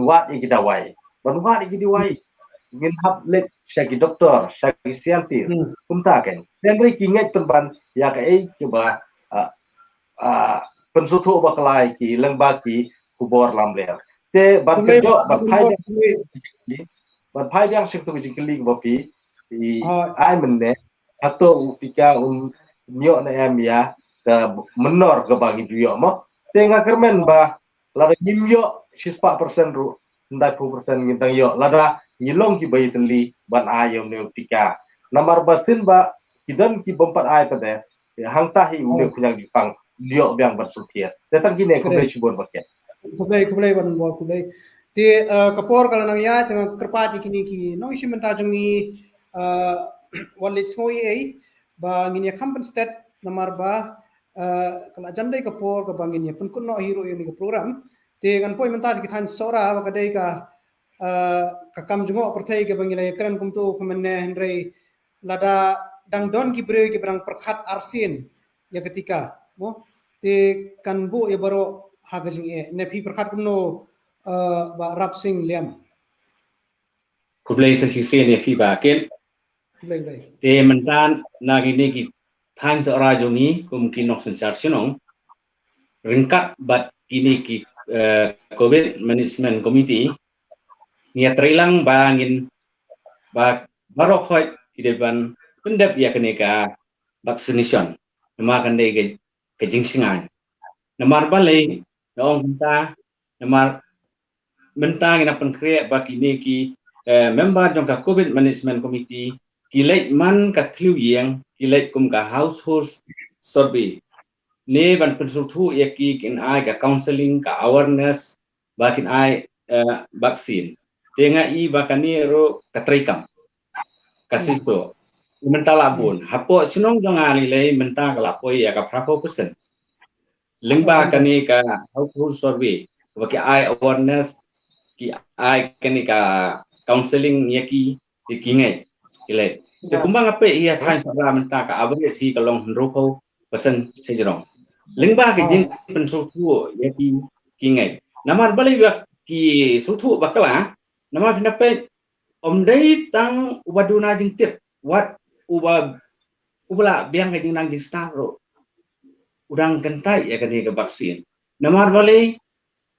wat ikidawai ban wat ikidiwai min hab let syaki doktor syaki siantir kumta kan sendri kinget penban ya kai coba pensutu baklai ki lengbaki kubor lamler te ban kejo ban phai yang sektu jingkeli bopi ai menne atau upika nyo na em ya menor ke bagi duyo mo tenga kermen ba lada nyimyo 6% ru 90% ngintang yo lada nyilong ki bayi teli ban ayom ne upika namar basin ba kidan ki bompat ay tade hang tahi ude kunyang dipang yo biang bersutia datang gini ko be subon baket kublai ban bor kublai ti kapor kala nang ya tengah kerpati kini ki no isi menta jongi walit smoi ai ba ngini kampen state namar ba kala jandai kapor ka bangin ya pun kunno hero ini ke program te kan poi menta ki than sora ba kadai ka kam jungo perthai ke bangilai keren kumtu kemenne hendrei lada dang don ki breu ki berang perkhat arsin ya ketika mo te kan bu ya baro hagajing ne pi perkhat kumno ba rapsing liam kublai sesi ne fi ba ken kublai te mentan nagini ki than sora jongi kumkin nok sensar sinong ringkat bat ini ki COVID Management Committee nia trilang bangin ba barokhoy ideban pendap ya keneka vaccination nama kan dei ke jingsingan namar balai naong kita namar mentang ina penkre ba kini ki member jong ka COVID Management Committee kilait man ka thliu yang kilait kum ka household survey ne ban pensutu ya ki kin ai ka counseling ka awareness ba kin ai vaksin tenga i bakani ro katrikam kasisto mentala bun hapo sinong jangali lei menta kala poi ya ka prapo persen lengba kani ka household survey baki ai awareness ki ai kani ka counseling ya ki kingai ile Te kumbang apa ia thain sabra menta ka abre si kalong ropo pesan sejrong. Lengba ke jing pensutu ya ki ngai. Namar bali ba ki sutu bakala namar pinape omdai tang ubaduna jing tip wat ubala biang ke jing nang jing staro. Udang kentai ya kan ke vaksin. Namar bali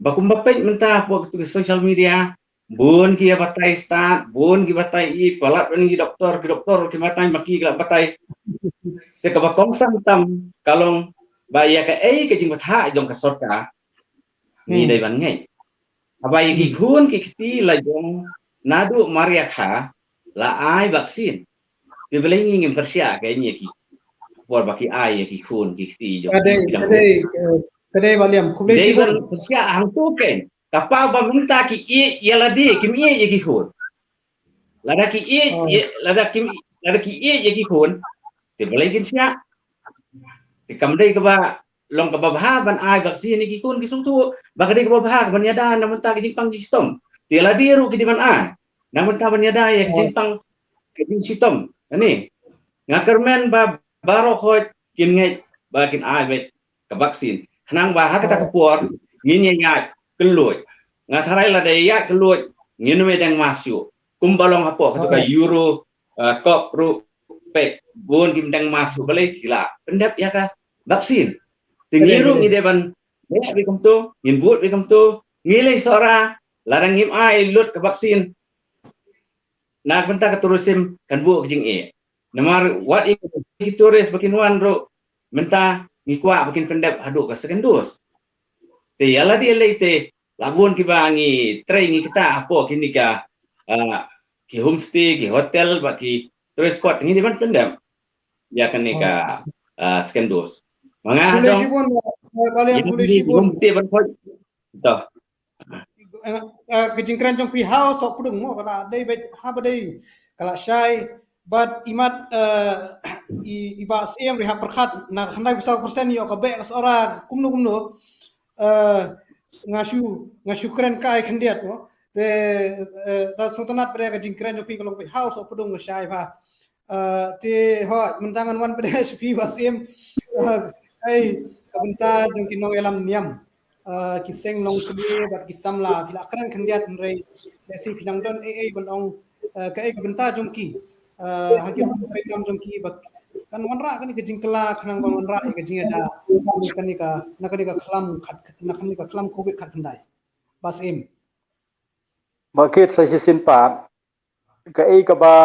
bakumbapet menta po social media bun ki batai start bun ki batai i palat ni doktor ki batai maki ki batai te ka bakong sam tam kalong baya ka ke jing batha jong ka sorka ni dai ban ngai abai ki khun ki khti la jong nadu maria kha la ai vaksin te belai ngim persia ka ni ki por baki ai ki khun ki khti jong kadai William kublai dei sibon ban persia hang tu ken kapal ba minta ki yala di kim ye ki khun lada ki lada ki ye ki khun te boleh kin sia te kamdai ka ba long ka ba ban ai vaksin ni ki khun ki sutu ba kadai ka ba ban yada na minta ki jingpang sistem te la di ru ki di ban ai na minta ban yada ya ki jingpang ki jing sistem ani ngakermen ba baro khoi kin ngai ba kin ai be ka vaksin nang ba ha ka ta puor ngin nya keluar ngatarai la daya keluar nginu medang masuk kumbalong hapo ketika euro kop ru pek bon kimdang masuk balik gila pendap ya ka vaksin tingiru ngideban ya bikum tu ngin buat bikum tu ngilai sora larang ngim ai lut ke vaksin nak benta keturusim kan bu jing namar what turis bakin wan ro menta ngikwa bakin pendap haduk ke second dose te yala dia leite labun kita ngi try ngi kita apa kini ka ki homestay ki hotel baki tourist spot ngi di man pendam ya kan ni ka skendos manga kublai dong sibon William kublai sibon homestay ban ko to kejingkran jong pi house sok pudung mo kala dai bet ha badai kala syai but imat iba sem reha perkhat na khandai besar persen yo ka be kasora kumno ngashu keren kai khendiat no te ta sultanat pada kejingkran jong pi kalong pi house sok pudung syai pha te ho mentangan wan pada pi basim ai kabenta jong kinong elam niam kiseng nong suli bat kisamla bila keren khendiat nrei desi pinang don banong kai kabenta jong ki hakir rekam jong ki bat kan wanra kan ke jingkela khanang ban wanra ke jingada kanika nakanika khlam khat nakanika khlam covid khat khandai basim Bakit sa sisin pa ka ba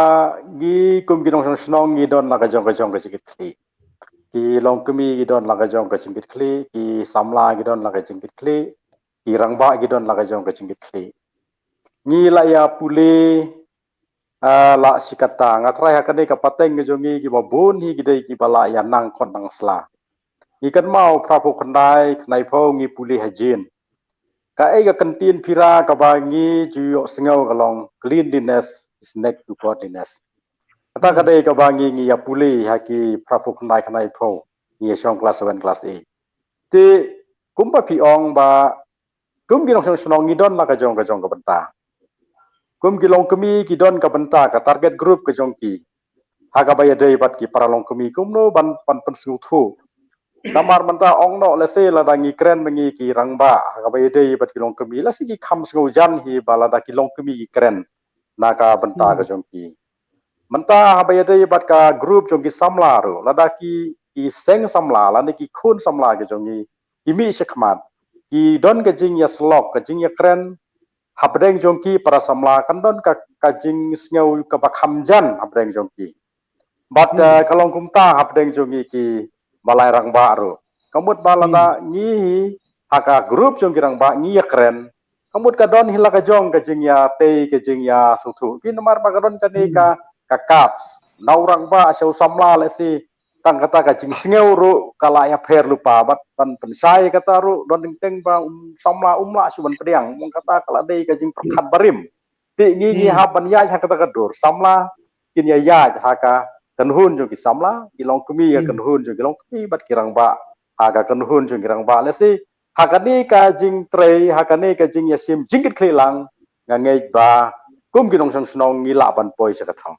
gi kum ginong snong gi don la ka jong ka sikit kli ki long kumi gi don la ka jong ka sikit kli ki samla gi don la ka sikit kli ki rangba gi don la ka jong ka sikit kli ngi la ya pule la sikata ngatrai hakane ka pateng gi jongi gi babun hi gi dei ki bala ya nang kon nang sla ikan mau prapo khandai knai pho ngi pule hajin ka ga kantin phira ka bangi ju singau kalong cleanliness is next to godliness kata kadai ka bangi ngi ya pule haki prapo khandai pho ngi song class 7 class 8 ti kumpa pi ong ba kum gi nong snong ngi don la ka jong ka benta kum gi long kemi ki don ka benta ka target group ka jong ki haga baya dei bat ki para long kemi kum no ban pan sngu thu namar menta ong no le se la dangi kren mengi ki rangba haga baya dei bat ki long kemi la si ki kham sngu jan hi bala da ki long kemi ki kren na ka benta ka jong ki menta habaya dei bat ka group jong ki samla ro la da ki seng samla la ni ki khun samla ka jong ki imi shakmat ki don ka jing ya slok ka jing ya kren habdeng jongki para samla kan don ka jing sneu ka bakham jan habdeng jongki but kalong kumta habdeng jongi ki balai rangba ro kamut balada ngi haka group jongki rangba ngi ya keren kamut ka don hila ka jong ka jing ya te ka jing ya suthu ki namar ba ka don ka ni ka kaps nau rangba sau samla le si tang kata ka jing sneu ro kala ya pher lupa bat pan pensai kata ro don teng ba samla umla suban priang mong kata kala dei ka jing perkhat barim ti ngi haban ya kata ka dur samla kin ya haka kanhun jo ki samla kilong kumi ya kanhun jo kilong kumi bat kirang ba haka kanhun jo kirang ba le si haka ni ka jing trei haka ni ka jing ya sim jingkit klilang ngangai ba kum kinong sang snong ngila ban poi sa kathang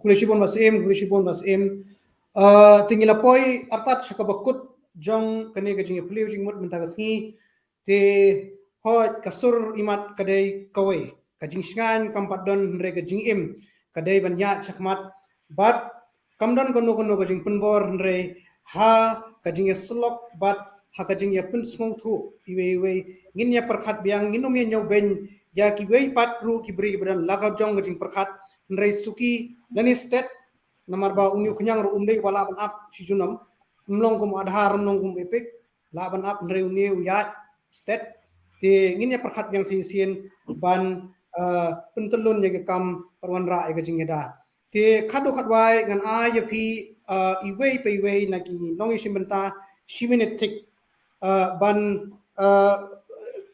Kulishibon Mas Im tinggal poi artat sakabakut jong kane gajing peliu jing mut mentagasngi te hot kasur imat kadai kawai kajing sngan kampat don re gajing im kadai banyak sakmat bat kamdan kono gajing penbor re ha kajing slok bat ha kajing ya pen smong thu iwe ngin ya perkhat biang nginom ya nyoben ya ki wei pat ru ki beri badan lagau jong gajing perkhat re suki nani state namar ba unyu kenyang ru umdei wala ban ap si junam mlong kum adhar mlong kum epik la ban ap nre unyu ya state te ngin ya perkhat yang sin ban pentelun ya kam perwan ra ya gajing da te khado khatwai ngan a ya pi iwei pe iwei naki nongi simbenta shiminetik ban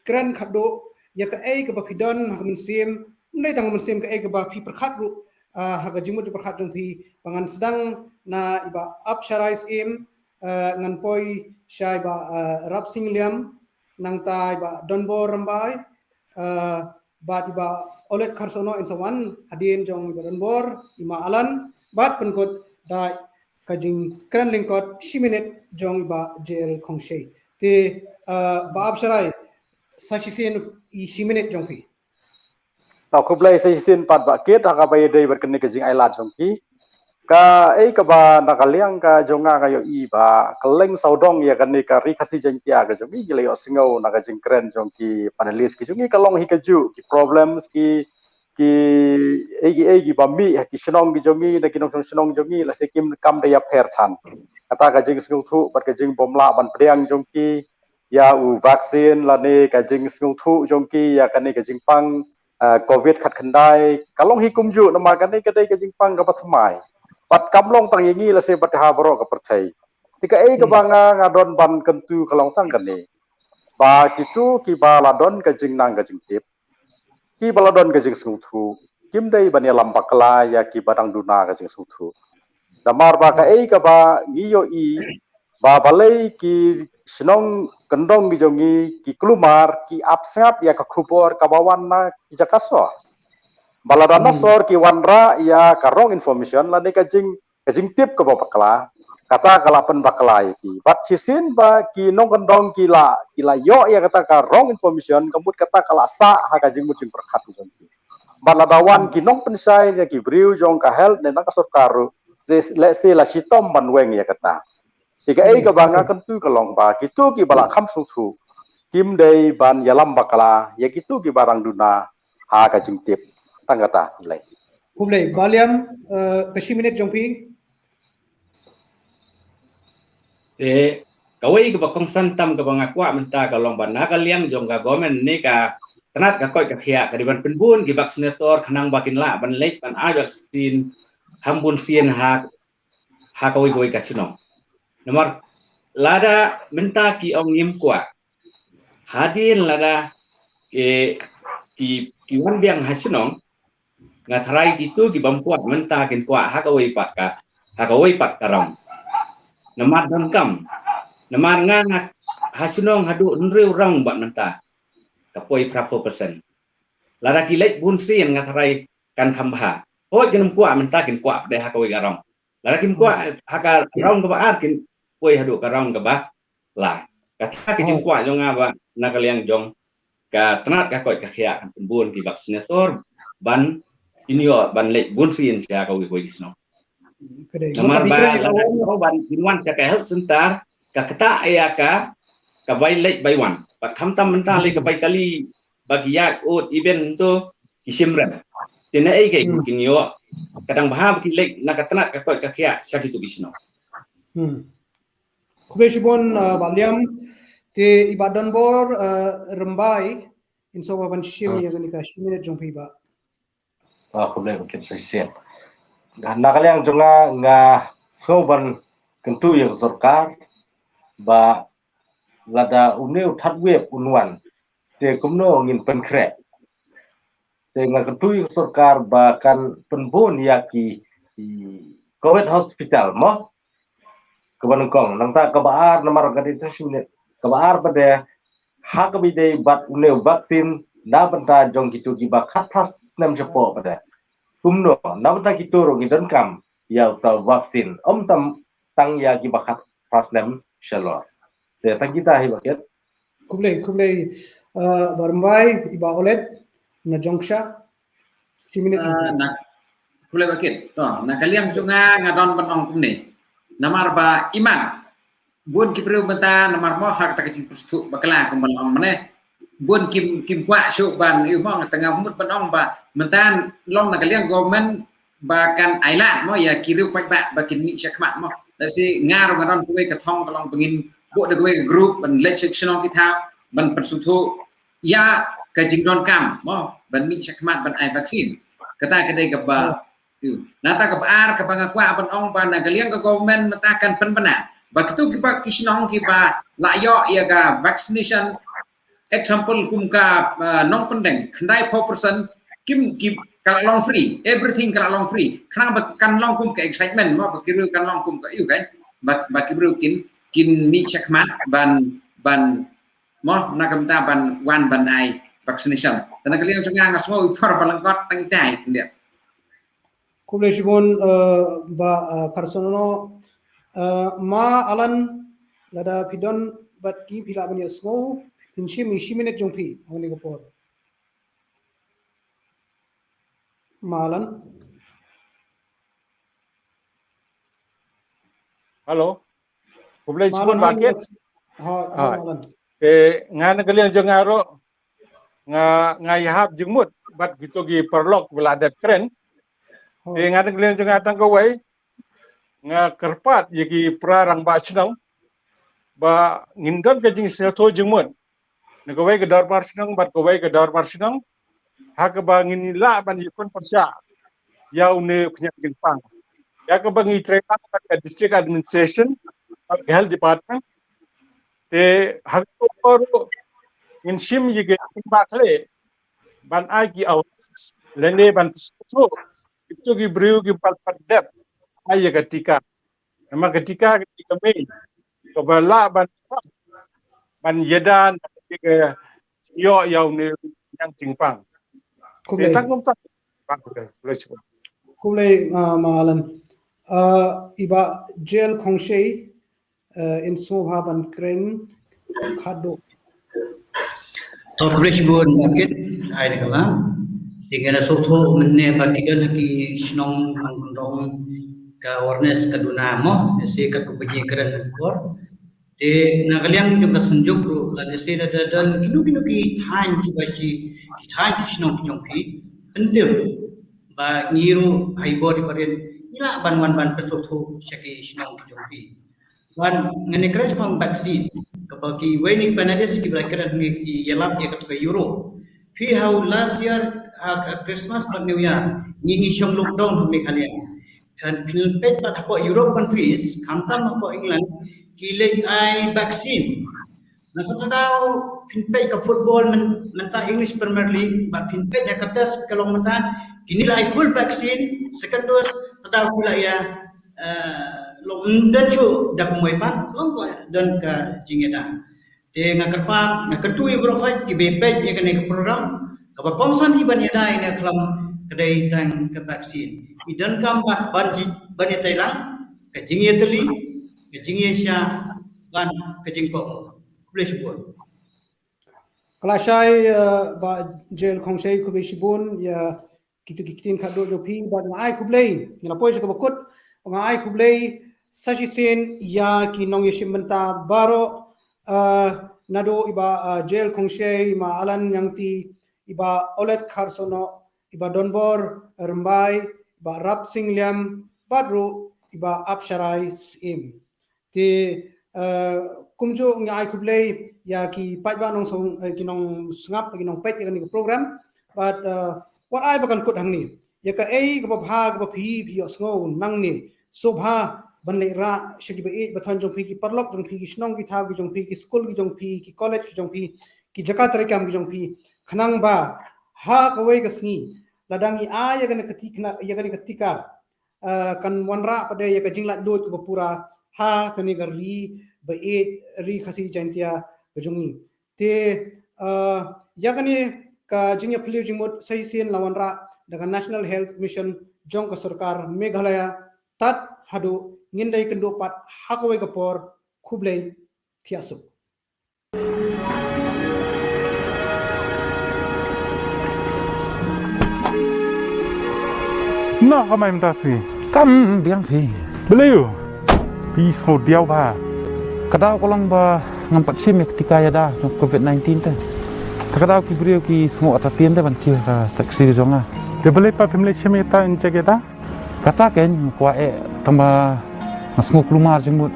kran khado ya ka ai ka bakidon ha sim ndai tang sim ka ai ka ba pi perkhat ru haga jimut perkhat dong pi pangan sedang na iba up sharais im ngan poi syai ba rap singliam nang ta iba donbo rambai bat iba olet karsono in sawan hadin jong iba donbor ima alan bat penkot da kajing kran lingkot shiminit jong iba jel kongshe te ba up sharai sasisen I shiminit jong pi tau kublai sin pat ba ket ha bay dei berkene kajing ailat jongki ka ka ba nakaliang ka jonga kayo I ba keleng saudong ya kan ka ri khasi jengkia ka jongi gile yo singo na ka jing kren jongki panelis ki jongi kalong hi kaju ki problems ki ba mi ki shnong ki jongi na ki nong shnong jongi la sekim kam de ya pher chan kata ka jing singo thu bat ka jing bomla ban priang jongki ya u vaksin la ne ka jing singo thu jongki ya kan ka jing pang COVID khat khandai kalong hi kumju nama kan ni kadai ka jingpang ka pathmai pat kamlong tang yangi la se bat ha boro ka percai tika ka banga ngadon ban kentu kalong tang kan ni ba kitu ki ba ladon ka jingnang ka jingtip ki baladon ka jing sungthu kim dai ban ya lambakla ya ki badang duna ka jing sungthu damar ba ka ba ngiyo I ba balai ki senong kendong gijongi ki klumar ki absat ya ka khupor ka bawana ki jakaso baladana sor ki wanra ya ka wrong information la ne ka jing tip ka bakla kata kalapan bakla ki bat sisin ba ki nong kendong ki la yo ya kata ka wrong information kemut kata kala sa ha ka jing mucing perkhat jongi baladawan ki nong pensai ya ki briu jong ka health ne ka sorkaru let's say la sitom banweng ya kata tika ka banga kentu kalong ba kitu ki bala kham sungsu kim dei ban yalam bakala ya kitu ki barang duna ha ka jingtip tanggata kublai baliam kashi minute jongpi kawai ka bakong santam ka banga kwa menta kalong ban nakaliam jong ka government ni ka tanat ka koi ka khia ka diban penbun ki vaksinator khanang bakin la ban lek ban ajar sin hambun sien ha kawai ka sinong nomor lada menta ki ong ngim kwa hadin lada ki wan biang hasinong ngatrai gitu ki bampuat menta kin kwa hakawai pat karong nomor dangkam nomor ngana hasinong hadu nreu rong bat menta kapoi prapo persen lada ki lek bun sien ngatrai kan khambha ho jenum kwa menta kin kwa de hakawai garong lada kim kwa haka rong ka baar kin koi hadu karang ka ba la kata ki jing kwa jong aba nakaliang jong ka tanat ka koi ka khia kan pembun ki vaksinator ban inyo ban lek bun sin sia ka wi gisno namar ba la ban binwan sia ka health center ka kata ya ka bai lek bai wan pat kham tam menta le ka bai kali bagi ya ot event to kisimran tina ke kinyo kadang bahab ki lek nakatanat ka koi ka khia sia kitu gisno Kubeshibon baliam te ibadan bor rembai inso ban shim ya gani ka shimine jongpi ba kublai mungkin sesien nakaliang jonga nga soban kentu ya sorkar ba lada uneu thatweb unwan te kumno ngin penkre te nga kentu ya sorkar ba kan penbon ya ki COVID hospital mo kebanukong nang ta kabaar namar gadi tasminit kabaar pada hak bidai bat uneu vaksin da benta jong gitu giba khatas nam sepo pada kumno nawta kituro ngidon kam ya utal vaksin tam tang ya gibakat rasnem shalor te tang kita hibaket kublay barmbai iba olet na jongsha siminit na kule bakit to na kaliam chunga ngadon banong kumni namar ba iman bun kipru mata namar mo hak tak cing pustu bakala kum banong mane bun kim kwa syu ban yu mo tengah mut banong ba mentan long na kaliam government bahkan ailat mo ya kiru pak bakin mi syakmat mo dasi ngar ngadon kuwe katong kalong pengin bu de kuwe group ban legislation kita ban persutu ya kajing don kam mo ban mi syakmat ban ai vaksin kata kedai keba nata kebar kepangakwa ban ong ban galiang ke government metakan penbena begitu kipa kisnong kipa layo ya ga vaccination example kum ka nong pendeng kendai 4% kim kalau long free everything kalau long free kenapa kan long kum ke excitement mo bekiru kan long kum ke kan baki bro kin mi syakmat ban mo nakamta ban wan ban ai vaccination dan kalian cunga ngasmo upar balangkot tang tai tindia kublay sibon ba karsono ma alan lada pidon bat ki pila bani asmo hinshi minute jongpi ngani gopor ma alan Halo. Kublay sibon bakit. ha alan Te ngana kalian jengaro nga yahap jengmut bat gitu gi perlok beladat keren. Te ngana kalian jengatang kawai nga kerpat yagi prarang ba chnang ba ngindon ke jing seto jengmut. Negawai ke darbar chnang bat kawai ke darbar chnang hak ba nginila ban yikon persya yau ne punya jengpang. Ya ke bangi training ke district administration health department te hak ko in shim yige bakle ban agi aw lene ban so itu gi briu gi palpat dep ay ketika nama ketika main kebala ban yedan ke yo yau ne yang jingpang kublay tangum tak kublay ma alan iba jail khongshay in sobha ban kren khado Tokresh bon bakit ai kala tinggal sotho menne bakidan ki snong dong ka awareness kaduna mo se ka kubaji keren kor de nagaliang juga sunjuk ru la se da dan kinu ki thain ki basi ki thain ki snong ki jongpi pentil ba ngiru ai body paren ila ban pesotho seki snong ki jongpi ban ngene kres pang vaksin kapaki weni panades ki belakan ni yelap ya ketua euro fi how last year Christmas but New Year ngingi syong lockdown hami kalian dan pilpet pada apa Europe countries kantam apa England kilek ai vaksin na kata daw pilpet ka football menta English Premier League but pilpet ya katas kalau menta kini lai full vaksin second dose tadaw pula ya dan cu dak muepan dan ka jingeda te ngakarpan ngakatui brokhai ki bepet ya kene program ka kongsan iban ya dai na kelam kedai tang ke vaksin idan kampat ban ya tailang ka jingye teli ka jingye sya ban ka jingko boleh sebut Kalasay ba jail khongshay kublay sibon ya kitin khado jopi ba ngai kublay ngina poy ka bakut ngai kublay sajisin ya kinong yeshimenta baro nado iba jail khongshay ma alan yang ti iba olet karsono iba donbor rembai iba rap singliam badru iba apsharai sim ti kumjo ngai kublay ya ki pajba nong song kinong sngap kinong pet kan program but what I bakan kut hangni ya ka ei ka bha ka phi sngo nang ni sobha banle ra shigi ba e bathon jong phi ki parlok jong phi ki snong ki thag jong phi ki school ki jong phi ki college ki jong phi ki jakat re kam ki jong phi khanang ba ha ka wei ka sngi ladangi a ya kan katikna ya kan katika kan wanra pada ya ka jingla lot ko pura ha kani garli ba e ri khasi jantia ka jongi te ya kan ka jingya phli jingmot sai sen lawanra dengan National Health Mission jong ke Sarkar Meghalaya tat hadu ngindai kendopat hakawai kapor kublai tiasuk. Nah, kamay mtasi. Kam biang pi. Belayu. Pisau diau ba. Kadau kolong ba ngampat sim ketika ya dah COVID-19 tu. Kadau ki beriu ki semua atapien tu ban ki taksi jonga. Dia boleh pa pemilih semeta encek kita. Kata ken kuat tambah semua keluar jemut.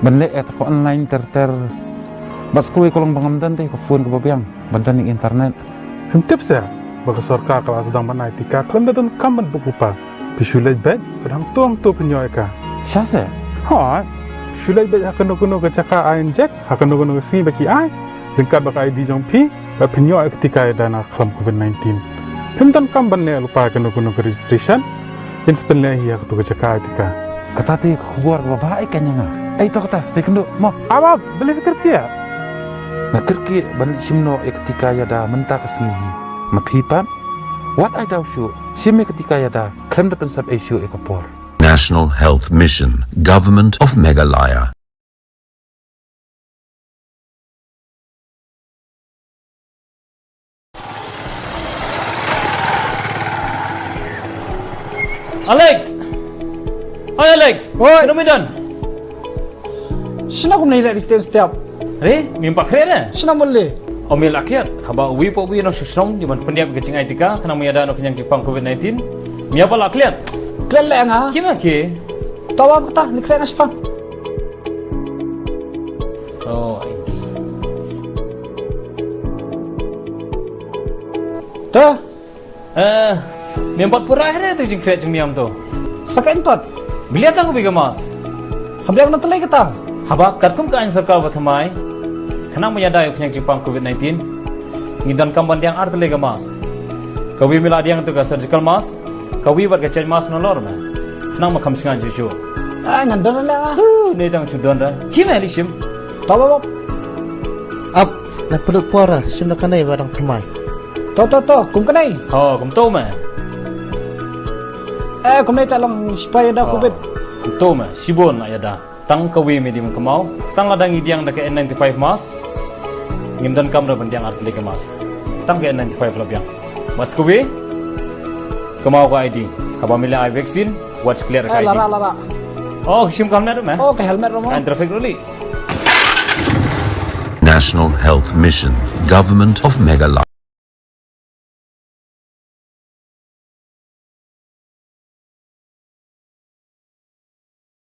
Benlek atau online ter bas kuih kolong bangamdan teh ke phone ke babiang badan di internet. Hentip saya. Bagi Sarkar kalau sedang mana etika, kalau dan kaman berupa. Pisulai bed, pedang tuang tu penyoy ka. Syasa? Ha, pisulai bed akan nukuno ke cakap ain jack, akan nukuno ke sini bagi ai. Dengkat bagi ID jong pi, bagi penyoy ketika ada nak kelam COVID-19. Hentan kamban ne lupa akan nukuno ke registration. Yang sebenarnya ia ketu ke cakap etika. Kata ti keluar baik kan yang itu kata saya kena mau awak boleh kerja. Nak kerja balik simno ketika ada mentah kesini. Mapipan, what I doubt you, simi ketika ya dah, klaim dapat sab issue ekapor. National Health Mission, Government of Meghalaya. Alex! Hi Alex! Oi! Sino medan? Sino ko nahila di step? Re, mimpak kaya na? Sino muli? Omil akyat, haba uwi po uwi ng susrong, di man pendiap kecing aitika, kena muyada no kenyang Jepang COVID-19. Miapa la akyat? Klele nga. Kima ki? Tawag ta, nikre na siya. Oh, ID. Ta? Miyampat pura akhirnya tu jing kret jing miyam tu. Sakain pat. Biliat ang ubi gamas. Habiang na talay kita. Haba, katkum ka ang sarkal batamay. Kena muyada yung kenyang Jepang COVID-19. Ngidan kamban diang artile gamas. Kawi mila diang tu ka surgical mask. Kawi bat ka change mask no lor na. Kenang makam singan juju. Ay, nandun na lang. Ni tang chudon da. Kima lishim? Tawag. Up, nagpudot pora, sino ka na ibarang tumay. To, kum ka na eh. Oh, kum to ma. Kum na italong spray da COVID. Kum to ma, sibon na yada. Tang kawi mi di kamau. Stang ladang idiang da ka N95 mask. Ngimdan kamera bandiang artile ka mask. Tang ka N95 labiang. Mas kawi? Kamau ka ID. Haba mila ay vaccine, watch clear ka ID. Lara. Oh, sim kam na ma. Oh, ka helmet mo. Saan traffic ruli. National Health Mission, Government of Meghalaya.